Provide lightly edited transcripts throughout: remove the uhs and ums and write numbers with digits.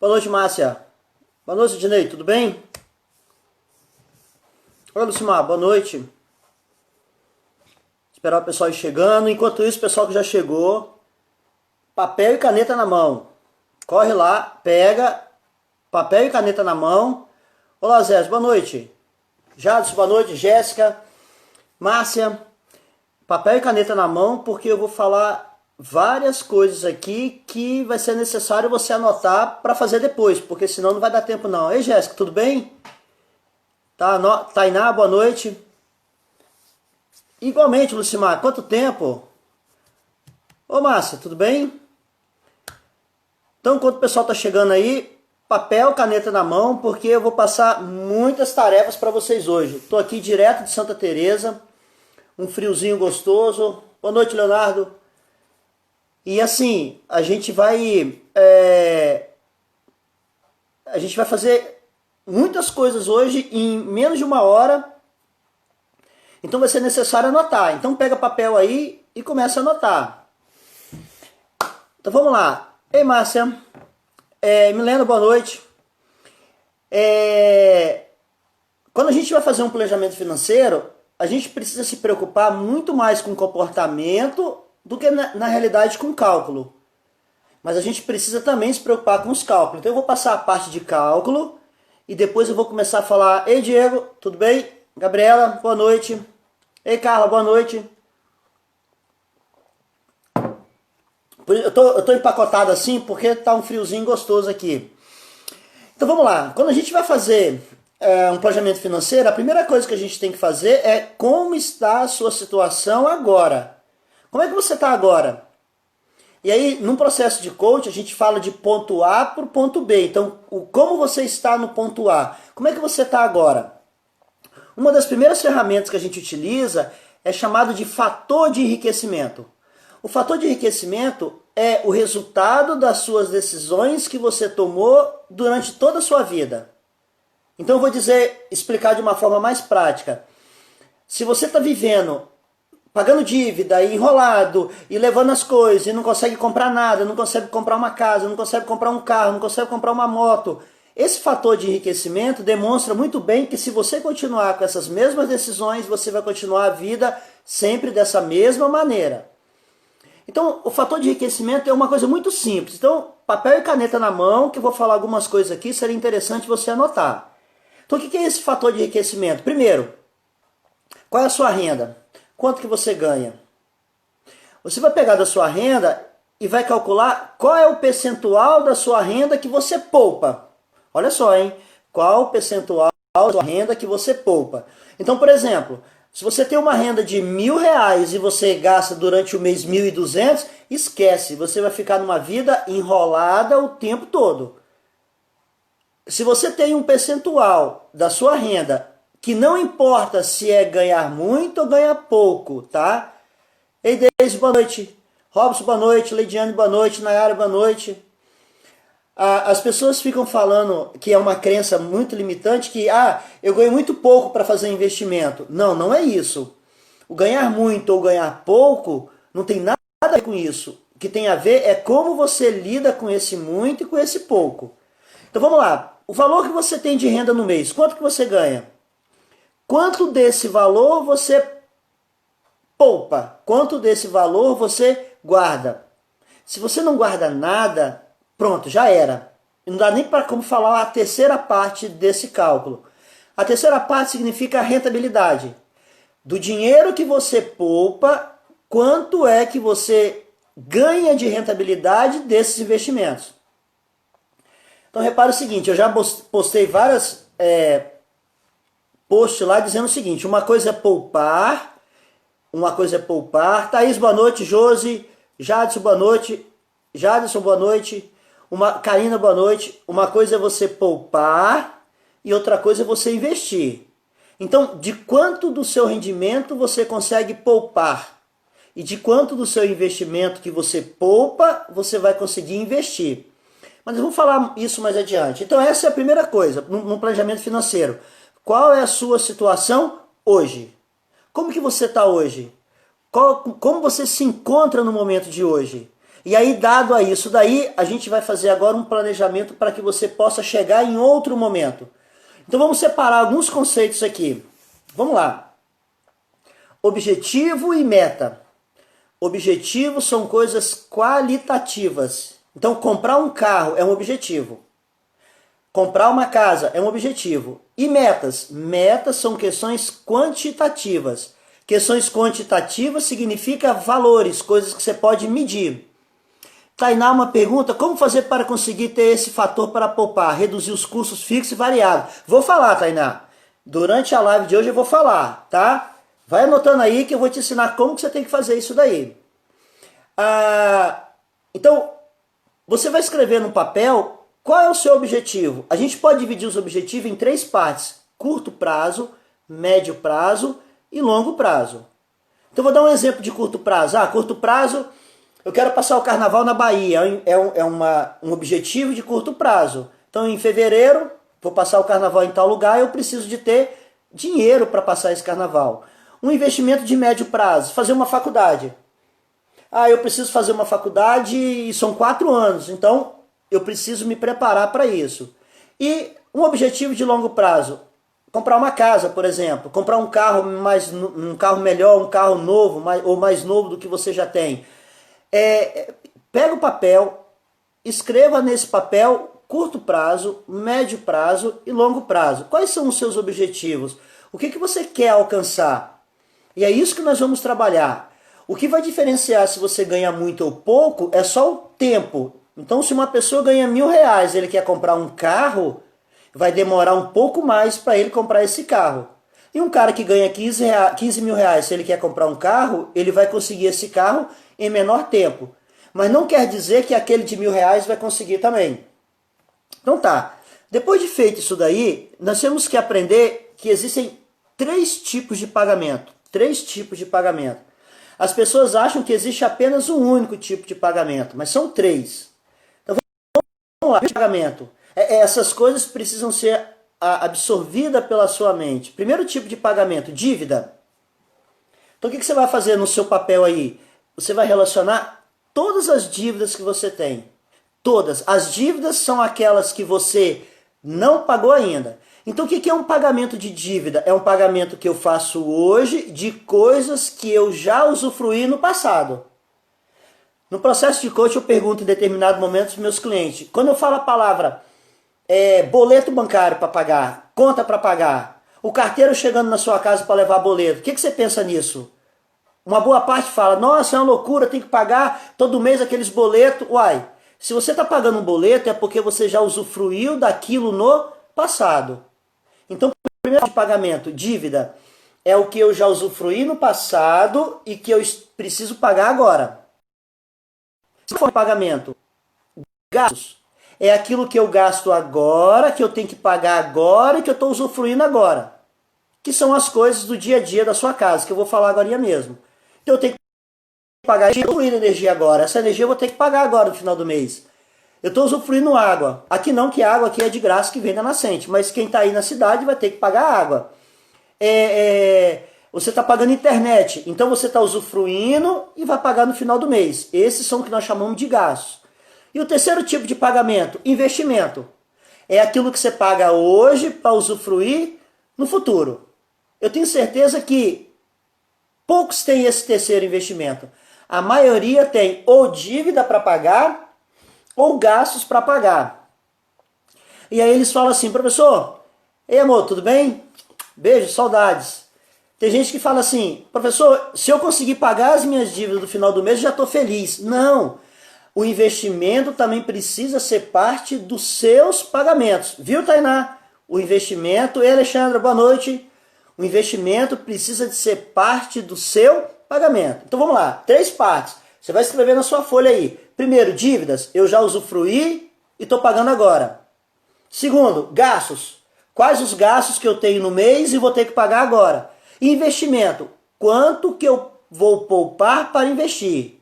Boa noite, Márcia. Boa noite, Dinei, tudo bem? Oi, Lucimar, boa noite. Esperar o pessoal ir chegando. Enquanto isso, o pessoal que já chegou, papel e caneta na mão. Corre lá, pega papel e caneta na mão. Olá, Zé, boa noite. Jadson, boa noite. Jéssica, Márcia, papel e caneta na mão, porque eu vou falar várias coisas aqui que vai ser necessário você anotar para fazer depois, porque senão não vai dar tempo não. Ei, Jéssica, tudo bem? Tainá, boa noite. Igualmente, Lucimar, quanto tempo? Ô, Márcia, tudo bem? Então, enquanto o pessoal está chegando aí, papel, caneta na mão, porque eu vou passar muitas tarefas para vocês hoje. Estou aqui direto de Santa Teresa, um friozinho gostoso. Boa noite, Leonardo. E assim, a gente vai fazer muitas coisas hoje em menos de uma hora. Então vai ser necessário anotar. Então pega papel aí e começa a anotar. Então vamos lá. Ei, Márcia. Milena, boa noite. Quando a gente vai fazer um planejamento financeiro, a gente precisa se preocupar muito mais com o comportamento do que na realidade com o cálculo. Mas a gente precisa também se preocupar com os cálculos. Então eu vou passar a parte de cálculo e depois eu vou começar a falar. Ei, Diego, tudo bem? Gabriela, boa noite. Ei, Carla, boa noite. Eu tô empacotado assim porque tá um friozinho gostoso aqui. Então vamos lá. Quando a gente vai fazer um planejamento financeiro, a primeira coisa que a gente tem que fazer é como está a sua situação agora. Como é que você está agora? E aí, num processo de coach, a gente fala de ponto A para o ponto B. Então, como você está no ponto A? Como é que você está agora? Uma das primeiras ferramentas que a gente utiliza é chamado de fator de enriquecimento. O fator de enriquecimento é o resultado das suas decisões que você tomou durante toda a sua vida. Então, eu vou explicar de uma forma mais prática. Se você está vivendo pagando dívida, e enrolado, e levando as coisas, e não consegue comprar nada, não consegue comprar uma casa, não consegue comprar um carro, não consegue comprar uma moto. Esse fator de enriquecimento demonstra muito bem que se você continuar com essas mesmas decisões, você vai continuar a vida sempre dessa mesma maneira. Então, o fator de enriquecimento é uma coisa muito simples. Então, papel e caneta na mão, que eu vou falar algumas coisas aqui, seria interessante você anotar. Então, o que é esse fator de enriquecimento? Primeiro, qual é a sua renda? Quanto que você ganha? Você vai pegar da sua renda e vai calcular qual é o percentual da sua renda que você poupa. Olha só, hein? Qual o percentual da sua renda que você poupa? Então, por exemplo, se você tem uma renda de R$1.000 e você gasta durante o mês 1.200, esquece, você vai ficar numa vida enrolada o tempo todo. Se você tem um percentual da sua renda que não importa se é ganhar muito ou ganhar pouco, tá? Ei, Deise, boa noite. Robson, boa noite. Leidiane, boa noite. Nayara, boa noite. As pessoas ficam falando que é uma crença muito limitante, que eu ganho muito pouco para fazer investimento. Não, não é isso. O ganhar muito ou ganhar pouco não tem nada a ver com isso. O que tem a ver é como você lida com esse muito e com esse pouco. Então vamos lá. O valor que você tem de renda no mês, quanto que você ganha? Quanto desse valor você poupa? Quanto desse valor você guarda? Se você não guarda nada, pronto, já era. Não dá nem para como falar a terceira parte desse cálculo. A terceira parte significa a rentabilidade. Do dinheiro que você poupa, quanto é que você ganha de rentabilidade desses investimentos? Então repara o seguinte, eu já postei várias post lá dizendo o seguinte, uma coisa é poupar, Thaís, boa noite, Josi, Jadson, boa noite, Jadson, boa noite, Karina, boa noite. Uma coisa é você poupar e outra coisa é você investir. Então, de quanto do seu rendimento você consegue poupar? E de quanto do seu investimento que você poupa, você vai conseguir investir? Mas vamos falar isso mais adiante. Então essa é a primeira coisa, no planejamento financeiro. Qual é a sua situação hoje? Como que você está hoje? Como você se encontra no momento de hoje? E aí, dado a isso daí, a gente vai fazer agora um planejamento para que você possa chegar em outro momento. Então vamos separar alguns conceitos aqui. Vamos lá. Objetivo e meta. Objetivo são coisas qualitativas. Então comprar um carro é um objetivo. Comprar uma casa é um objetivo. E metas? Metas são questões quantitativas. Questões quantitativas significa valores, coisas que você pode medir. Tainá, uma pergunta, como fazer para conseguir ter esse fator para poupar, reduzir os custos fixos e variáveis? Vou falar, Tainá. Durante a live de hoje eu vou falar, tá? Vai anotando aí que eu vou te ensinar como que você tem que fazer isso daí. Então, você vai escrever no papel qual é o seu objetivo. A gente pode dividir os objetivos em 3 partes. Curto prazo, médio prazo e longo prazo. Então, vou dar um exemplo de curto prazo. Curto prazo... Eu quero passar o carnaval na Bahia, é um objetivo de curto prazo. Então, em fevereiro, vou passar o carnaval em tal lugar, eu preciso de ter dinheiro para passar esse carnaval. Um investimento de médio prazo, fazer uma faculdade. Eu preciso fazer uma faculdade e são 4 anos, então eu preciso me preparar para isso. E um objetivo de longo prazo, comprar uma casa, por exemplo, comprar um carro melhor, um carro novo, ou mais novo do que você já tem. Pega o papel, escreva nesse papel curto prazo, médio prazo e longo prazo. Quais são os seus objetivos? O que você quer alcançar? E é isso que nós vamos trabalhar. O que vai diferenciar se você ganha muito ou pouco é só o tempo. Então, se uma pessoa ganha R$1.000 e ele quer comprar um carro, vai demorar um pouco mais para ele comprar esse carro. E um cara que ganha 15 mil reais, se ele quer comprar um carro, ele vai conseguir esse carro em menor tempo. Mas não quer dizer que aquele de R$1.000 vai conseguir também. Então tá. Depois de feito isso daí, nós temos que aprender que existem 3 tipos de pagamento. 3 tipos de pagamento. As pessoas acham que existe apenas um único tipo de pagamento, mas são 3. Então vamos lá. Pagamento. Essas coisas precisam ser absorvidas pela sua mente. Primeiro tipo de pagamento, dívida. Então o que você vai fazer no seu papel aí? Você vai relacionar todas as dívidas que você tem. Todas. As dívidas são aquelas que você não pagou ainda. Então o que é um pagamento de dívida? É um pagamento que eu faço hoje de coisas que eu já usufruí no passado. No processo de coaching eu pergunto em determinado momento aos meus clientes. Quando eu falo a palavra boleto bancário para pagar, conta para pagar, o carteiro chegando na sua casa para levar boleto, o que você pensa nisso? Uma boa parte fala, nossa, é uma loucura, tem que pagar todo mês aqueles boletos. Uai, se você está pagando um boleto é porque você já usufruiu daquilo no passado. Então, o primeiro pagamento, dívida, é o que eu já usufruí no passado e que eu preciso pagar agora. Se for pagamento, gastos, é aquilo que eu gasto agora, que eu tenho que pagar agora e que eu estou usufruindo agora. Que são as coisas do dia a dia da sua casa, que eu vou falar agora mesmo. Então eu tenho que pagar energia agora. Essa energia eu vou ter que pagar agora no final do mês. Eu estou usufruindo água. Aqui não, que a água aqui é de graça que vem da nascente. Mas quem está aí na cidade vai ter que pagar água. Você está pagando internet. Então você está usufruindo e vai pagar no final do mês. Esses são o que nós chamamos de gastos. E o terceiro tipo de pagamento, investimento. É aquilo que você paga hoje para usufruir no futuro. Eu tenho certeza que poucos têm esse terceiro investimento. A maioria tem ou dívida para pagar ou gastos para pagar. E aí eles falam assim, professor, ei amor, tudo bem? Beijo, saudades. Tem gente que fala assim, professor, se eu conseguir pagar as minhas dívidas no final do mês, eu já estou feliz. Não, o investimento também precisa ser parte dos seus pagamentos. Viu, Tainá? O investimento, e Alexandra, boa noite. O investimento precisa de ser parte do seu pagamento. Então vamos lá, 3 partes. Você vai escrever na sua folha aí. Primeiro, dívidas, eu já usufruí e estou pagando agora. Segundo, gastos. Quais os gastos que eu tenho no mês e vou ter que pagar agora? Investimento, quanto que eu vou poupar para investir?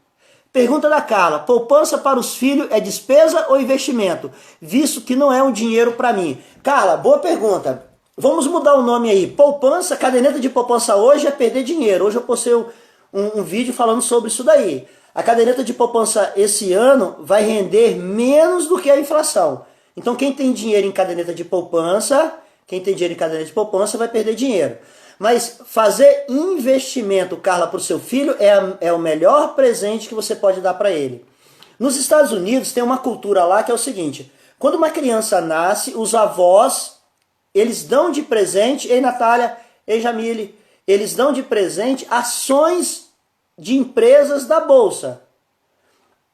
Pergunta da Carla, poupança para os filhos é despesa ou investimento? Visto que não é um dinheiro para mim. Carla, boa pergunta. Vamos mudar o nome aí. Poupança, caderneta de poupança hoje é perder dinheiro. Hoje eu postei um vídeo falando sobre isso daí. A caderneta de poupança esse ano vai render menos do que a inflação. Então quem tem dinheiro em caderneta de poupança, vai perder dinheiro. Mas fazer investimento, Carla, para o seu filho é o melhor presente que você pode dar para ele. Nos Estados Unidos tem uma cultura lá que é o seguinte: quando uma criança nasce, os avós, eles dão de presente, ei Natália, ei Jamile, eles dão de presente ações de empresas da Bolsa.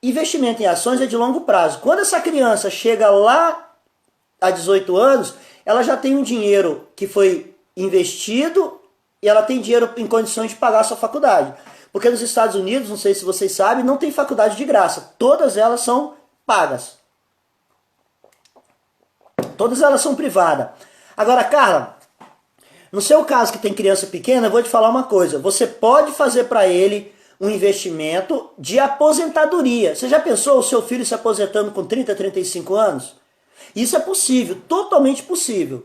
Investimento em ações é de longo prazo. Quando essa criança chega lá a 18 anos, ela já tem um dinheiro que foi investido e ela tem dinheiro em condições de pagar a sua faculdade. Porque nos Estados Unidos, não sei se vocês sabem, não tem faculdade de graça. Todas elas são pagas. Todas elas são privadas. Agora, Carla, no seu caso que tem criança pequena, eu vou te falar uma coisa. Você pode fazer para ele um investimento de aposentadoria. Você já pensou o seu filho se aposentando com 30, 35 anos? Isso é possível, totalmente possível.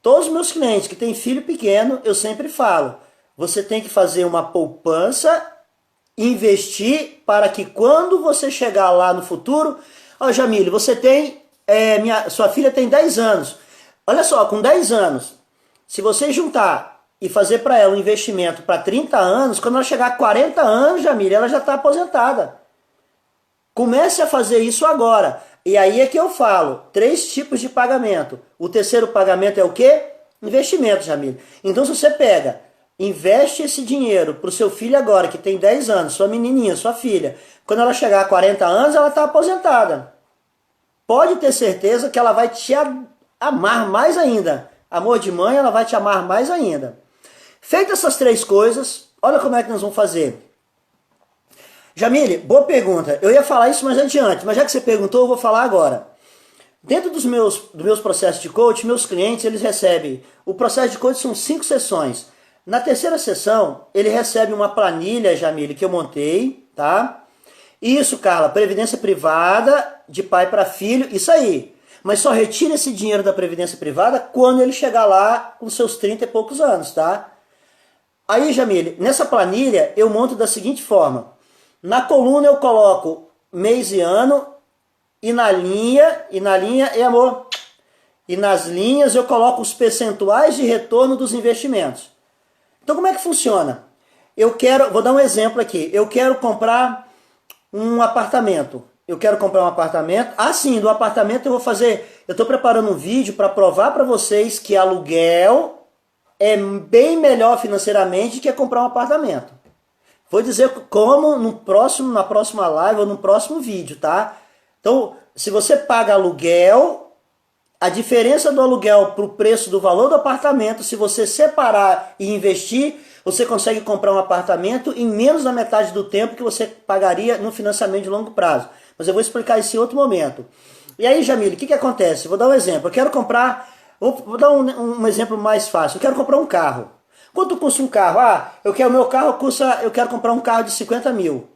Todos os meus clientes que têm filho pequeno, eu sempre falo, você tem que fazer uma poupança, investir para que quando você chegar lá no futuro... Ó, Jamile, você tem... sua filha tem 10 anos. Olha só, com 10 anos, se você juntar e fazer para ela um investimento para 30 anos, quando ela chegar a 40 anos, Jamile, ela já está aposentada. Comece a fazer isso agora. E aí é que eu falo, 3 tipos de pagamento. O terceiro pagamento é o quê? Investimento, Jamile. Então se você pega, investe esse dinheiro para o seu filho agora, que tem 10 anos, sua menininha, sua filha. Quando ela chegar a 40 anos, ela está aposentada. Pode ter certeza que ela vai te amar mais ainda. Amor de mãe, ela vai te amar mais ainda. Feitas essas 3 coisas, olha como é que nós vamos fazer. Jamile, boa pergunta. Eu ia falar isso mais adiante, mas já que você perguntou, eu vou falar agora. Dentro dos meus processos de coach, meus clientes, eles recebem... O processo de coach são 5 sessões. Na terceira sessão, ele recebe uma planilha, Jamile, que eu montei, tá? Isso, Carla, previdência privada, de pai para filho, isso aí. Mas só retira esse dinheiro da previdência privada quando ele chegar lá com seus 30 e poucos anos, tá? Aí, Jamile, nessa planilha eu monto da seguinte forma. Na coluna eu coloco mês e ano, e na linha, amor, e nas linhas eu coloco os percentuais de retorno dos investimentos. Então como é que funciona? Vou dar um exemplo aqui, eu quero comprar um apartamento. Sim, do apartamento eu estou preparando um vídeo para provar para vocês que aluguel é bem melhor financeiramente que comprar um apartamento. Vou dizer como na próxima live ou no próximo vídeo, tá? Então, se você paga aluguel, a diferença do aluguel para o preço do valor do apartamento, se você separar e investir, você consegue comprar um apartamento em menos da metade do tempo que você pagaria no financiamento de longo prazo. Mas eu vou explicar isso em outro momento. E aí, Jamile, o que acontece? Vou dar um exemplo. Eu quero comprar... Vou dar um exemplo mais fácil. Eu quero comprar um carro. Quanto custa um carro? Eu quero comprar um carro de 50 mil.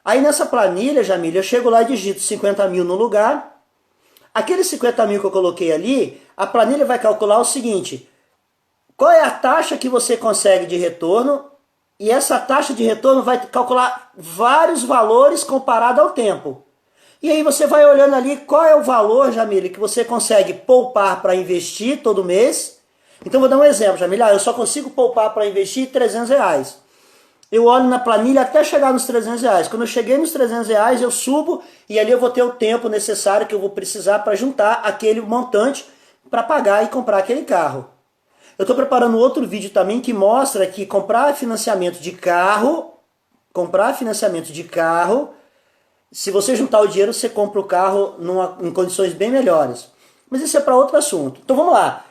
Aí nessa planilha, Jamile, eu chego lá e digito 50 mil no lugar. Aqueles 50 mil que eu coloquei ali, a planilha vai calcular o seguinte: qual é a taxa que você consegue de retorno? E essa taxa de retorno vai calcular vários valores comparado ao tempo. E aí você vai olhando ali qual é o valor, Jamile, que você consegue poupar para investir todo mês. Então vou dar um exemplo, Jamile. Eu só consigo poupar para investir R$300. Eu olho na planilha até chegar nos R$300. Quando eu cheguei nos R$300, eu subo e ali eu vou ter o tempo necessário que eu vou precisar para juntar aquele montante para pagar e comprar aquele carro. Eu estou preparando outro vídeo também que mostra que comprar financiamento de carro, se você juntar o dinheiro, você compra o carro em condições bem melhores. Mas isso é para outro assunto. Então vamos lá.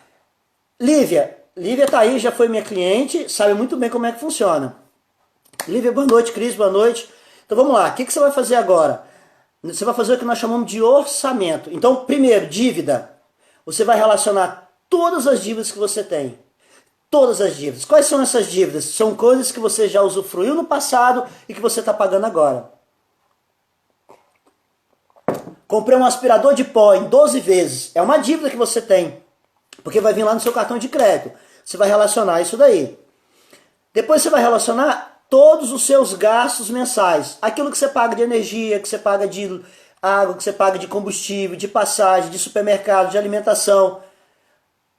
Lívia tá aí, já foi minha cliente, sabe muito bem como é que funciona. Lívia, boa noite. Cris, boa noite. Então vamos lá, o que você vai fazer agora? Você vai fazer o que nós chamamos de orçamento. Então, primeiro, dívida. Você vai relacionar todas as dívidas que você tem. Todas as dívidas. Quais são essas dívidas? São coisas que você já usufruiu no passado e que você está pagando agora. Comprei um aspirador de pó em 12 vezes. É uma dívida que você tem. Porque vai vir lá no seu cartão de crédito. Você vai relacionar isso daí. Depois você vai relacionar todos os seus gastos mensais. Aquilo que você paga de energia, que você paga de água, que você paga de combustível, de passagem, de supermercado, de alimentação.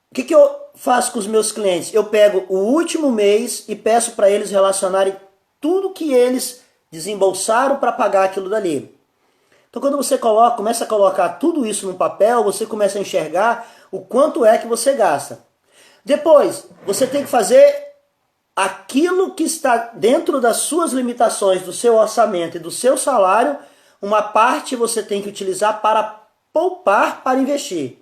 O que eu faço com os meus clientes? Eu pego o último mês e peço para eles relacionarem tudo que eles desembolsaram para pagar aquilo dali. Então quando você começa a colocar tudo isso no papel, você começa a enxergar o quanto é que você gasta. Depois, você tem que fazer aquilo que está dentro das suas limitações, do seu orçamento e do seu salário, uma parte você tem que utilizar para poupar, para investir.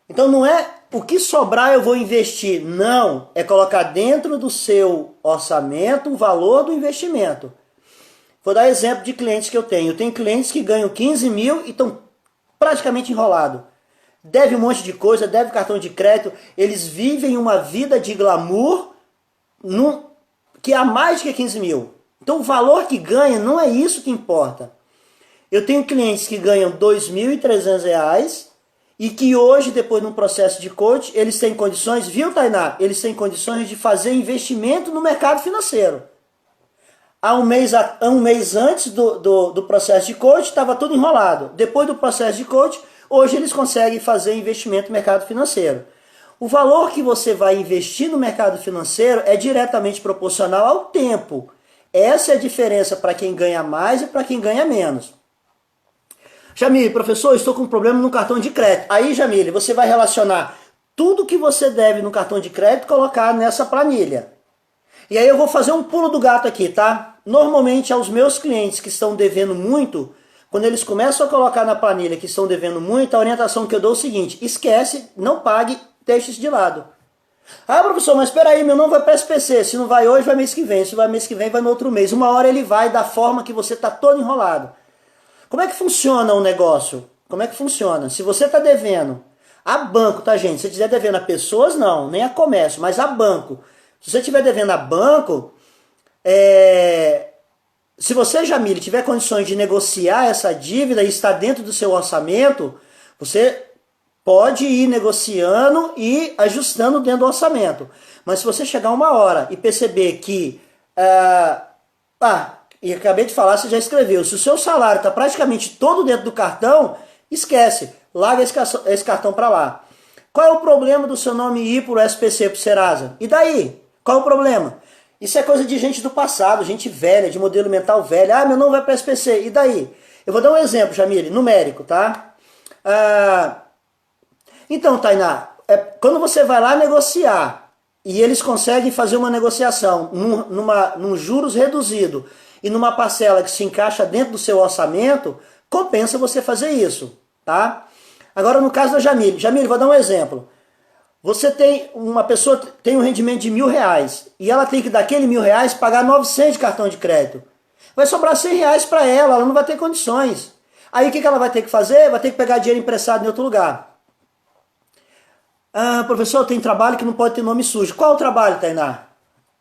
Então não é o que sobrar eu vou investir, não, é colocar dentro do seu orçamento o valor do investimento. Vou dar exemplo de clientes que eu tenho. Eu tenho clientes que ganham 15 mil e estão praticamente enrolados. Deve um monte de coisa, deve cartão de crédito, eles vivem uma vida de glamour que há mais de 15 mil. Então o valor que ganha não é isso que importa. Eu tenho clientes que ganham R$ 2.300 e que hoje, depois de um processo de coach, eles têm condições, viu, Tainá? Eles têm condições de fazer investimento no mercado financeiro. Há um mês antes do processo de coach, estava tudo enrolado. Depois do processo de coach, hoje eles conseguem fazer investimento no mercado financeiro. O valor que você vai investir no mercado financeiro é diretamente proporcional ao tempo. Essa é a diferença para quem ganha mais e para quem ganha menos. Jamile, professor, estou com um problema no cartão de crédito. Aí, Jamile, você vai relacionar tudo que você deve no cartão de crédito e colocar nessa planilha. E aí eu vou fazer um pulo do gato aqui, tá? Normalmente, aos meus clientes que estão devendo muito, quando eles começam a colocar na planilha que estão devendo muito, a orientação que eu dou é o seguinte: esquece, não pague, deixe isso de lado. Ah, professor, mas espera aí, meu nome vai para SPC. Se não vai hoje, vai mês que vem. Se vai mês que vem, vai no outro mês. Uma hora ele vai da forma que você está todo enrolado. Como é que funciona o negócio? Como é que funciona? Se você está devendo a banco, tá, gente? Se você estiver devendo a pessoas, não, nem a comércio, mas a banco. Se você estiver devendo a banco, se você, Jamile, tiver condições de negociar essa dívida e está dentro do seu orçamento, você pode ir negociando e ajustando dentro do orçamento. Mas se você chegar uma hora e perceber que... e acabei de falar, você já escreveu. Se o seu salário está praticamente todo dentro do cartão, esquece. Larga esse cartão para lá. Qual é o problema do seu nome ir para o SPC, para o Serasa? E daí? Qual é o problema? Isso é coisa de gente do passado, gente velha, de modelo mental velho. Ah, meu nome vai para o SPC. E daí? Eu vou dar um exemplo, Jamile, numérico, tá? Então, Tainá, quando você vai lá negociar e eles conseguem fazer uma negociação num juros reduzido e numa parcela que se encaixa dentro do seu orçamento, compensa você fazer isso, tá? Agora, no caso da Jamile. Jamile, vou dar um exemplo. Você tem, uma pessoa tem um rendimento de R$1.000 e ela tem que daquele R$1.000 pagar 900 de cartão de crédito. Vai sobrar R$100 para ela não vai ter condições. Aí o que ela vai ter que fazer? Vai ter que pegar dinheiro emprestado em outro lugar. Ah, professor, tem trabalho que não pode ter nome sujo. Qual o trabalho, Tainá?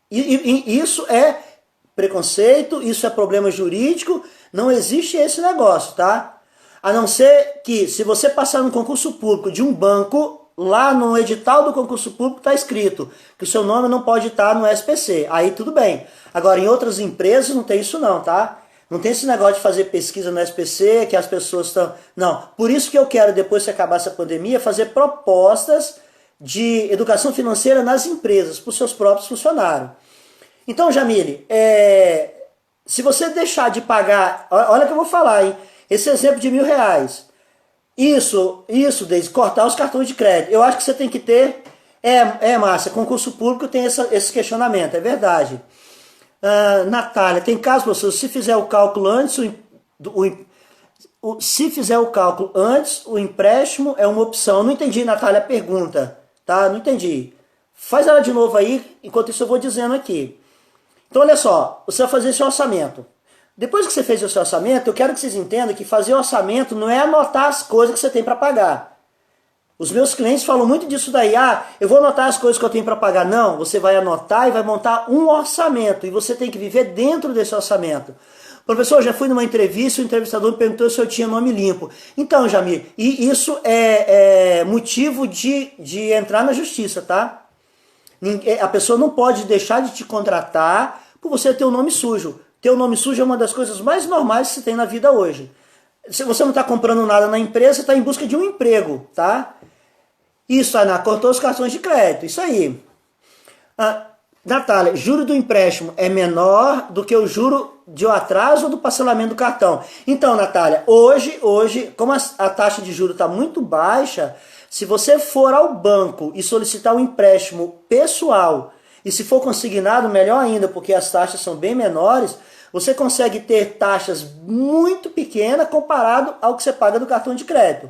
Isso é preconceito, isso é problema jurídico, não existe esse negócio, tá? A não ser que, se você passar no concurso público de um banco, lá no edital do concurso público está escrito que o seu nome não pode estar no SPC. Aí tudo bem. Agora, em outras empresas não tem isso não, tá? Não tem esse negócio de fazer pesquisa no SPC, que as pessoas estão... Não. Por isso que eu quero, depois que acabar essa pandemia, fazer propostas de educação financeira nas empresas, para os seus próprios funcionários. Então, Jamile, se você deixar de pagar... Olha o que eu vou falar, hein? Esse exemplo de R$1.000. Isso, Deise, cortar os cartões de crédito. Eu acho que você tem que ter... Márcia, concurso público tem esse questionamento, é verdade. Natália, tem caso, professor, se fizer o cálculo antes, se fizer o cálculo antes, o empréstimo é uma opção. Não entendi, Natália, a pergunta, tá? Não entendi. Faz ela de novo aí, enquanto isso eu vou dizendo aqui. Então, olha só, você vai fazer esse orçamento. Depois que você fez o seu orçamento, eu quero que vocês entendam que fazer orçamento não é anotar as coisas que você tem para pagar. Os meus clientes falam muito disso daí. Eu vou anotar as coisas que eu tenho para pagar. Não, você vai anotar e vai montar um orçamento. E você tem que viver dentro desse orçamento. Professor, já fui numa entrevista, o entrevistador me perguntou se eu tinha nome limpo. Então, Jamil, e isso é motivo de entrar na justiça, tá? A pessoa não pode deixar de te contratar Por você ter um nome sujo. Ter um nome sujo é uma das coisas mais normais que se tem na vida hoje. Se você não está comprando nada na empresa, você está em busca de um emprego, tá? Isso, Ana, cortou os cartões de crédito, isso aí. Natália, juro do empréstimo é menor do que o juro de atraso ou do parcelamento do cartão. Então, Natália, hoje como a taxa de juros está muito baixa, se você for ao banco e solicitar um empréstimo pessoal, e se for consignado, melhor ainda, porque as taxas são bem menores, você consegue ter taxas muito pequenas comparado ao que você paga do cartão de crédito.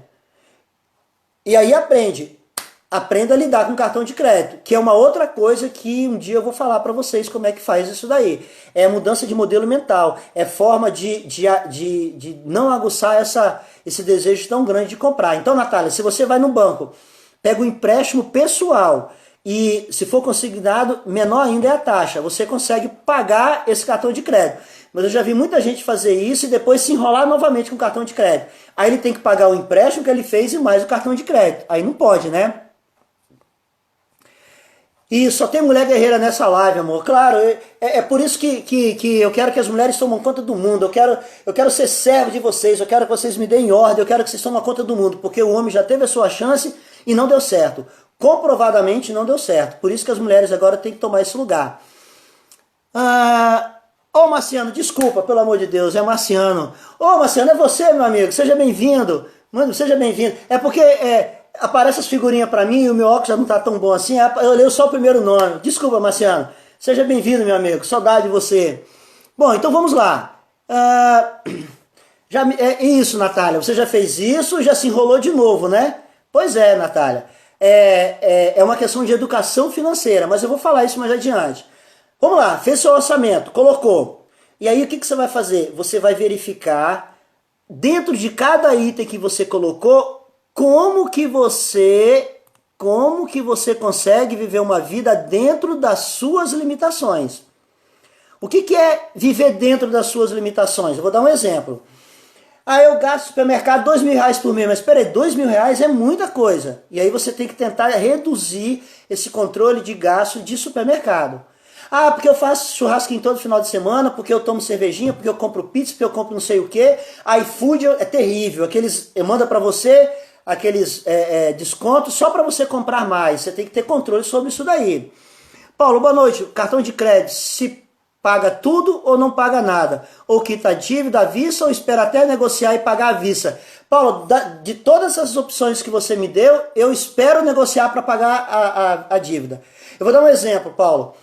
E aí aprenda a lidar com cartão de crédito, que é uma outra coisa que um dia eu vou falar para vocês como é que faz isso daí. É mudança de modelo mental, é forma de não aguçar esse desejo tão grande de comprar. Então, Natália, se você vai no banco, pega um empréstimo pessoal e se for consignado, menor ainda é a taxa. Você consegue pagar esse cartão de crédito. Mas eu já vi muita gente fazer isso e depois se enrolar novamente com o cartão de crédito. Aí ele tem que pagar o empréstimo que ele fez e mais o cartão de crédito. Aí não pode, né? E só tem mulher guerreira nessa live, amor. Claro, é por isso que eu quero que as mulheres tomem conta do mundo. Eu quero ser servo de vocês. Eu quero que vocês me deem ordem. Eu quero que vocês tomem conta do mundo. Porque o homem já teve a sua chance e não deu certo. Comprovadamente não deu certo. Por isso que as mulheres agora têm que tomar esse lugar. Ô Marciano, desculpa, pelo amor de Deus, é Marciano. Ô Marciano, é você, meu amigo. Seja bem-vindo. Mano, seja bem-vindo. É porque... aparece as figurinhas pra mim e o meu óculos já não tá tão bom assim. Eu leio só o primeiro nome. Desculpa, Marciano. Seja bem-vindo, meu amigo. Saudade de você. Bom, então vamos lá. Isso, Natália. Você já fez isso e já se enrolou de novo, né? Pois é, Natália. É uma questão de educação financeira, mas eu vou falar isso mais adiante. Vamos lá. Fez seu orçamento, colocou. E aí o que você vai fazer? Você vai verificar dentro de cada item que você colocou como que você consegue viver uma vida dentro das suas limitações. O que é viver dentro das suas limitações? Eu vou dar um exemplo. Eu gasto no supermercado R$2.000 por mês, mas peraí, R$2.000 é muita coisa. E aí você tem que tentar reduzir esse controle de gasto de supermercado. Porque eu faço churrasquinho todo final de semana, porque eu tomo cervejinha, porque eu compro pizza, porque eu compro não sei o que. iFood é terrível. Eu mando para você aqueles descontos só para você comprar mais. Você tem que ter controle sobre isso daí. Paulo, boa noite. Cartão de crédito, se paga tudo ou não paga nada? Ou quita a dívida à vista ou espera até negociar e pagar à vista? Paulo, de todas essas opções que você me deu, eu espero negociar para pagar a dívida. Eu vou dar um exemplo, Paulo.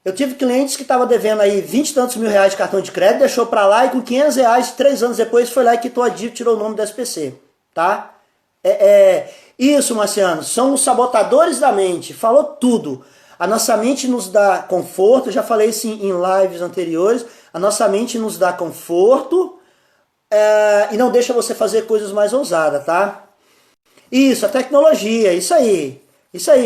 Eu tive clientes que estavam devendo aí 20 e tantos mil reais de cartão de crédito, deixou para lá e com R$500, 3 anos depois, foi lá e quitou a dívida e tirou o nome do SPC. Tá? Isso, Marciano, são os sabotadores da mente. Falou tudo. A nossa mente nos dá conforto, eu já falei isso em lives anteriores. A nossa mente nos dá conforto e não deixa você fazer coisas mais ousadas, tá? Isso, a tecnologia, isso aí,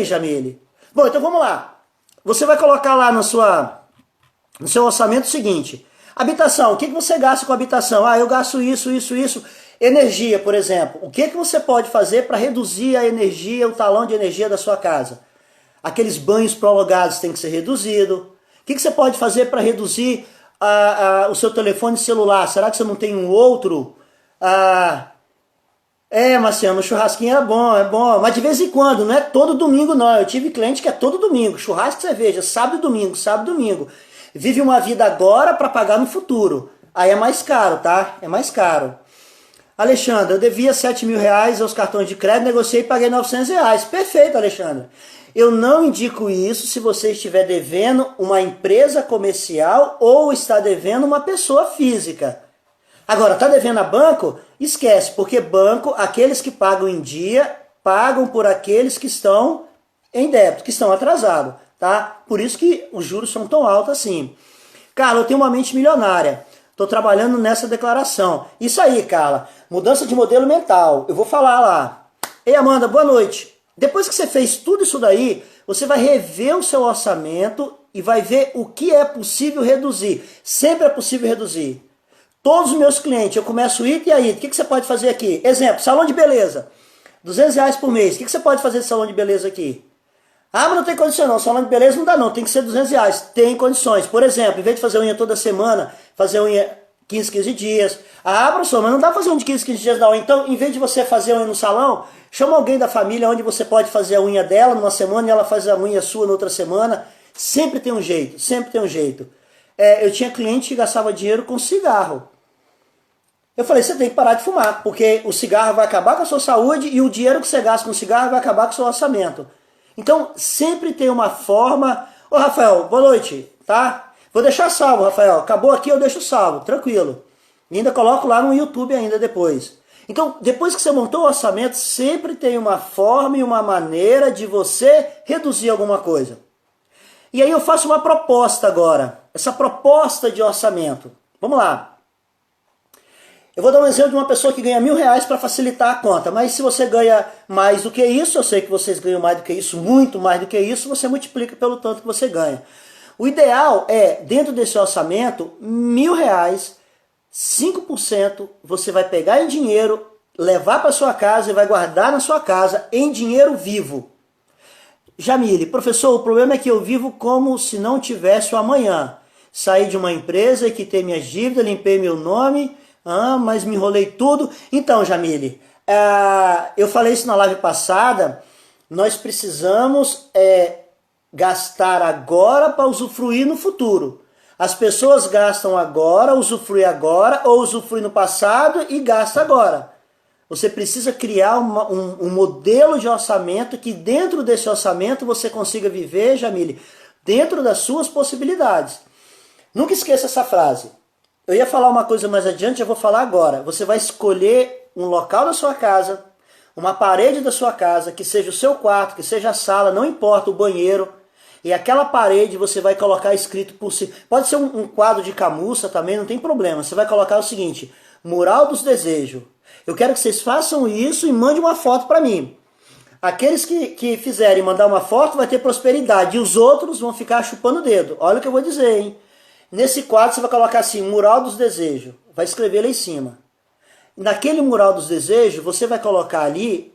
Jamile. Bom, então vamos lá. Você vai colocar lá no seu orçamento o seguinte: habitação, o que você gasta com habitação? Eu gasto isso. Energia, por exemplo. O que você pode fazer para reduzir a energia, o talão de energia da sua casa? Aqueles banhos prolongados têm que ser reduzidos. O que você pode fazer para reduzir o seu telefone celular? Será que você não tem um outro? Marciano, o churrasquinho é bom. Mas de vez em quando, não é todo domingo não. Eu tive cliente que é todo domingo. Churrasco e cerveja, sábado e domingo. Vive uma vida agora para pagar no futuro. Aí é mais caro, tá? É mais caro. Alexandre, eu devia R$7.000 aos cartões de crédito, negociei e paguei R$900. Perfeito, Alexandre. Eu não indico isso se você estiver devendo uma empresa comercial ou está devendo uma pessoa física. Agora, está devendo a banco? Esquece, porque banco, aqueles que pagam em dia, pagam por aqueles que estão em débito, que estão atrasados. Tá? Por isso que os juros são tão altos assim. Carla, eu tenho uma mente milionária. Estou trabalhando nessa declaração. Isso aí, Carla. Mudança de modelo mental. Eu vou falar lá. Ei, Amanda, boa noite. Depois que você fez tudo isso daí, você vai rever o seu orçamento e vai ver o que é possível reduzir. Sempre é possível reduzir. Todos os meus clientes, eu começo item a item. O que você pode fazer aqui? Exemplo, salão de beleza. R$200 por mês. O que você pode fazer de salão de beleza aqui? Ah, mas não tem condição não, salão de beleza não dá não, tem que ser R$ 200. Tem condições. Por exemplo, em vez de fazer unha toda semana, fazer unha 15 dias. Ah, professor, mas não dá pra fazer unha de 15 dias da unha. Então, em vez de você fazer unha no salão, chama alguém da família onde você pode fazer a unha dela numa semana e ela faz a unha sua na outra semana. Sempre tem um jeito, sempre tem um jeito. Eu tinha cliente que gastava dinheiro com cigarro. Eu falei, você tem que parar de fumar, porque o cigarro vai acabar com a sua saúde e o dinheiro que você gasta com cigarro vai acabar com o seu orçamento. Então, sempre tem uma forma... Ô, Rafael, boa noite, tá? Vou deixar salvo, Rafael. Acabou aqui, eu deixo salvo, tranquilo. E ainda coloco lá no YouTube ainda depois. Então, depois que você montou o orçamento, sempre tem uma forma e uma maneira de você reduzir alguma coisa. E aí eu faço uma proposta agora. Essa proposta de orçamento. Vamos lá. Eu vou dar um exemplo de uma pessoa que ganha R$ 1.000 para facilitar a conta. Mas se você ganha mais do que isso, eu sei que vocês ganham mais do que isso, muito mais do que isso, você multiplica pelo tanto que você ganha. O ideal é, dentro desse orçamento, R$ 1.000, 5% você vai pegar em dinheiro, levar para sua casa e vai guardar na sua casa em dinheiro vivo. Jamile, professor, o problema é que eu vivo como se não tivesse o amanhã. Saí de uma empresa e quitei minhas dívidas, limpei meu nome, mas me enrolei tudo. Então, Jamile, eu falei isso na live passada, nós precisamos gastar agora para usufruir no futuro. As pessoas gastam agora, usufruem agora, ou usufruem no passado e gastam agora. Você precisa criar um modelo de orçamento que dentro desse orçamento você consiga viver, Jamile, dentro das suas possibilidades. Nunca esqueça essa frase. Eu ia falar uma coisa mais adiante, eu vou falar agora. Você vai escolher um local da sua casa, uma parede da sua casa, que seja o seu quarto, que seja a sala, não importa, o banheiro. E aquela parede você vai colocar escrito por si. Pode ser um quadro de camurça também, não tem problema. Você vai colocar o seguinte: Mural dos Desejos. Eu quero que vocês façam isso e mandem uma foto para mim. Aqueles que fizerem mandar uma foto vai ter prosperidade. E os outros vão ficar chupando o dedo. Olha o que eu vou dizer, hein? Nesse quadro você vai colocar assim, Mural dos Desejos. Vai escrever lá em cima. Naquele Mural dos Desejos, você vai colocar ali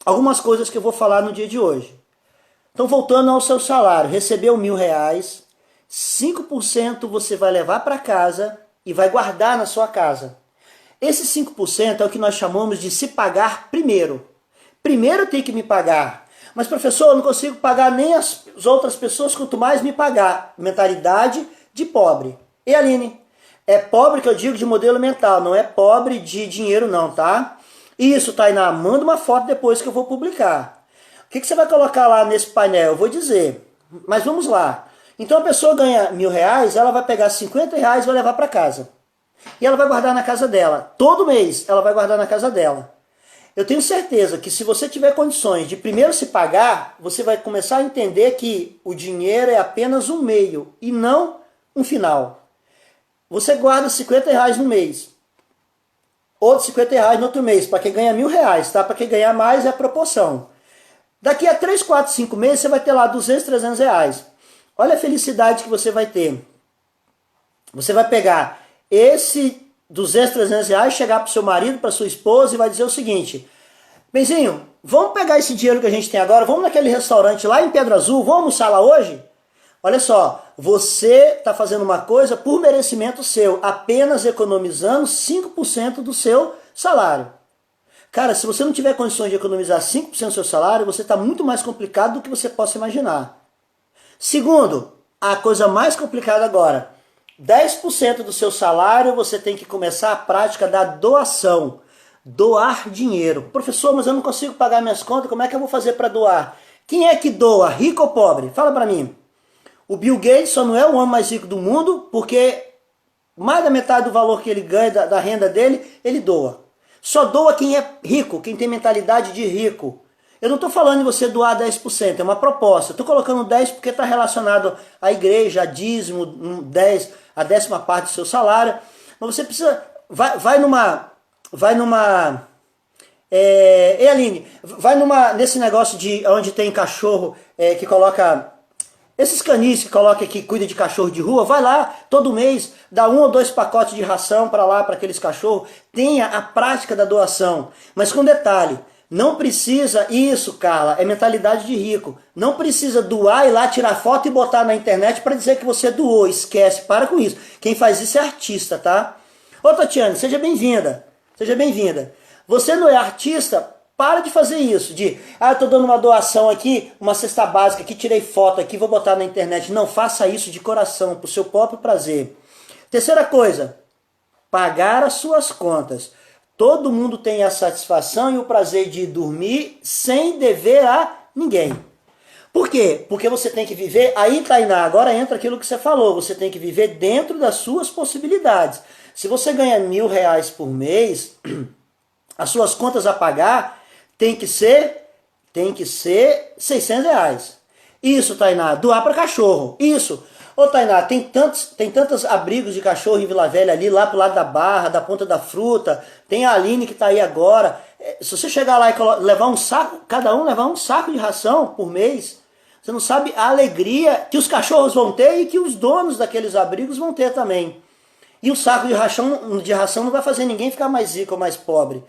algumas coisas que eu vou falar no dia de hoje. Então, voltando ao seu salário, recebeu R$ 1.000, 5% você vai levar para casa e vai guardar na sua casa. Esse 5% é o que nós chamamos de se pagar primeiro. Primeiro tem que me pagar. Mas, professor, eu não consigo pagar nem as outras pessoas, quanto mais me pagar. Mentalidade de pobre. E Aline? É pobre que eu digo de modelo mental, não é pobre de dinheiro não, tá? Isso, Tainá, manda uma foto depois que eu vou publicar. O que você vai colocar lá nesse painel? Eu vou dizer. Mas vamos lá. Então a pessoa ganha R$ 1.000, ela vai pegar R$ 50 e vai levar para casa. E ela vai guardar na casa dela. Todo mês ela vai guardar na casa dela. Eu tenho certeza que se você tiver condições de primeiro se pagar, você vai começar a entender que o dinheiro é apenas um meio e não um final. Você guarda R$ 50 no mês. Outros R$ 50 no outro mês. Para quem ganha R$ 1.000, tá? Para quem ganhar mais é a proporção. Daqui a 3, 4, 5 meses você vai ter lá R$ 200, R$ 300. Olha a felicidade que você vai ter. Você vai pegar esse R$ 200, R$ 300, chegar para o seu marido, para sua esposa e vai dizer o seguinte: Benzinho, vamos pegar esse dinheiro que a gente tem agora, vamos naquele restaurante lá em Pedra Azul, vamos almoçar lá hoje? Olha só, você está fazendo uma coisa por merecimento seu, apenas economizando 5% do seu salário. Cara, se você não tiver condições de economizar 5% do seu salário, você está muito mais complicado do que você possa imaginar. Segundo, a coisa mais complicada agora, 10% do seu salário você tem que começar a prática da doação. Doar dinheiro. Professor, mas eu não consigo pagar minhas contas, como é que eu vou fazer para doar? Quem é que doa, rico ou pobre? Fala para mim. O Bill Gates só não é o homem mais rico do mundo porque mais da metade do valor que ele ganha, da renda dele, ele doa. Só doa quem é rico, quem tem mentalidade de rico. Eu não estou falando de você doar 10%, é uma proposta. Estou colocando 10% porque está relacionado à igreja, a dízimo, 10%, a 10ª parte do seu salário. Mas você precisa... Vai numa... Aline, vai nesse negócio de onde tem cachorro que coloca... Esses canis que coloca que cuida de cachorro de rua, vai lá todo mês, dá 1 ou 2 pacotes de ração para lá, para aqueles cachorros. Tenha a prática da doação. Mas com detalhe, Não precisa, isso, Carla, é mentalidade de rico. Não precisa doar, ir lá tirar foto e botar na internet para dizer que você doou. Esquece, para com isso. Quem faz isso é artista, tá? Ô, Tatiane, seja bem-vinda. Seja bem-vinda. Você não é artista, para de fazer isso. Eu tô dando uma doação aqui, uma cesta básica aqui, tirei foto aqui, vou botar na internet. Não, faça isso de coração, pro seu próprio prazer. Terceira coisa, pagar as suas contas. Todo mundo tem a satisfação e o prazer de dormir sem dever a ninguém. Por quê? Porque você tem que viver, aí Tainá, agora entra aquilo que você falou, você tem que viver dentro das suas possibilidades. Se você ganha R$1.000 por mês, as suas contas a pagar tem que ser R$600. Isso, Tainá, doar para cachorro, isso. Ô Tainá, tem tantos abrigos de cachorro em Vila Velha ali, lá pro lado da Barra, da Ponta da Fruta, tem a Aline que tá aí agora. Se você chegar lá e levar um saco, cada um levar um saco de ração por mês, você não sabe a alegria que os cachorros vão ter e que os donos daqueles abrigos vão ter também. E o saco de ração não vai fazer ninguém ficar mais rico ou mais pobre.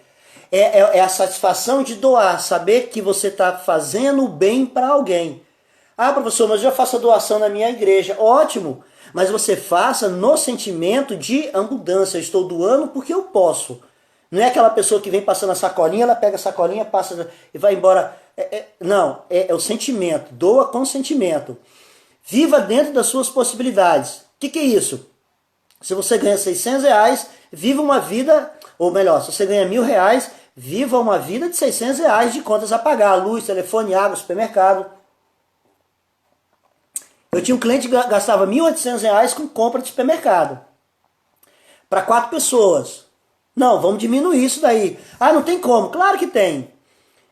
É a satisfação de doar, saber que você está fazendo o bem para alguém. Ah, professor, mas eu já faço a doação na minha igreja. Ótimo, mas você faça no sentimento de abundância. Eu estou doando porque eu posso. Não é aquela pessoa que vem passando a sacolinha, ela pega a sacolinha, passa e vai embora. Não, é o sentimento. Doa com sentimento. Viva dentro das suas possibilidades. O que é isso? Se você ganha R$600, viva uma vida, ou melhor, se você ganha R$1.000, viva uma vida de R$600 de contas a pagar. Luz, telefone, água, supermercado. Eu tinha um cliente que gastava R$1.800 com compra de supermercado. Para 4 pessoas. Não, vamos diminuir isso daí. Ah, não tem como. Claro que tem.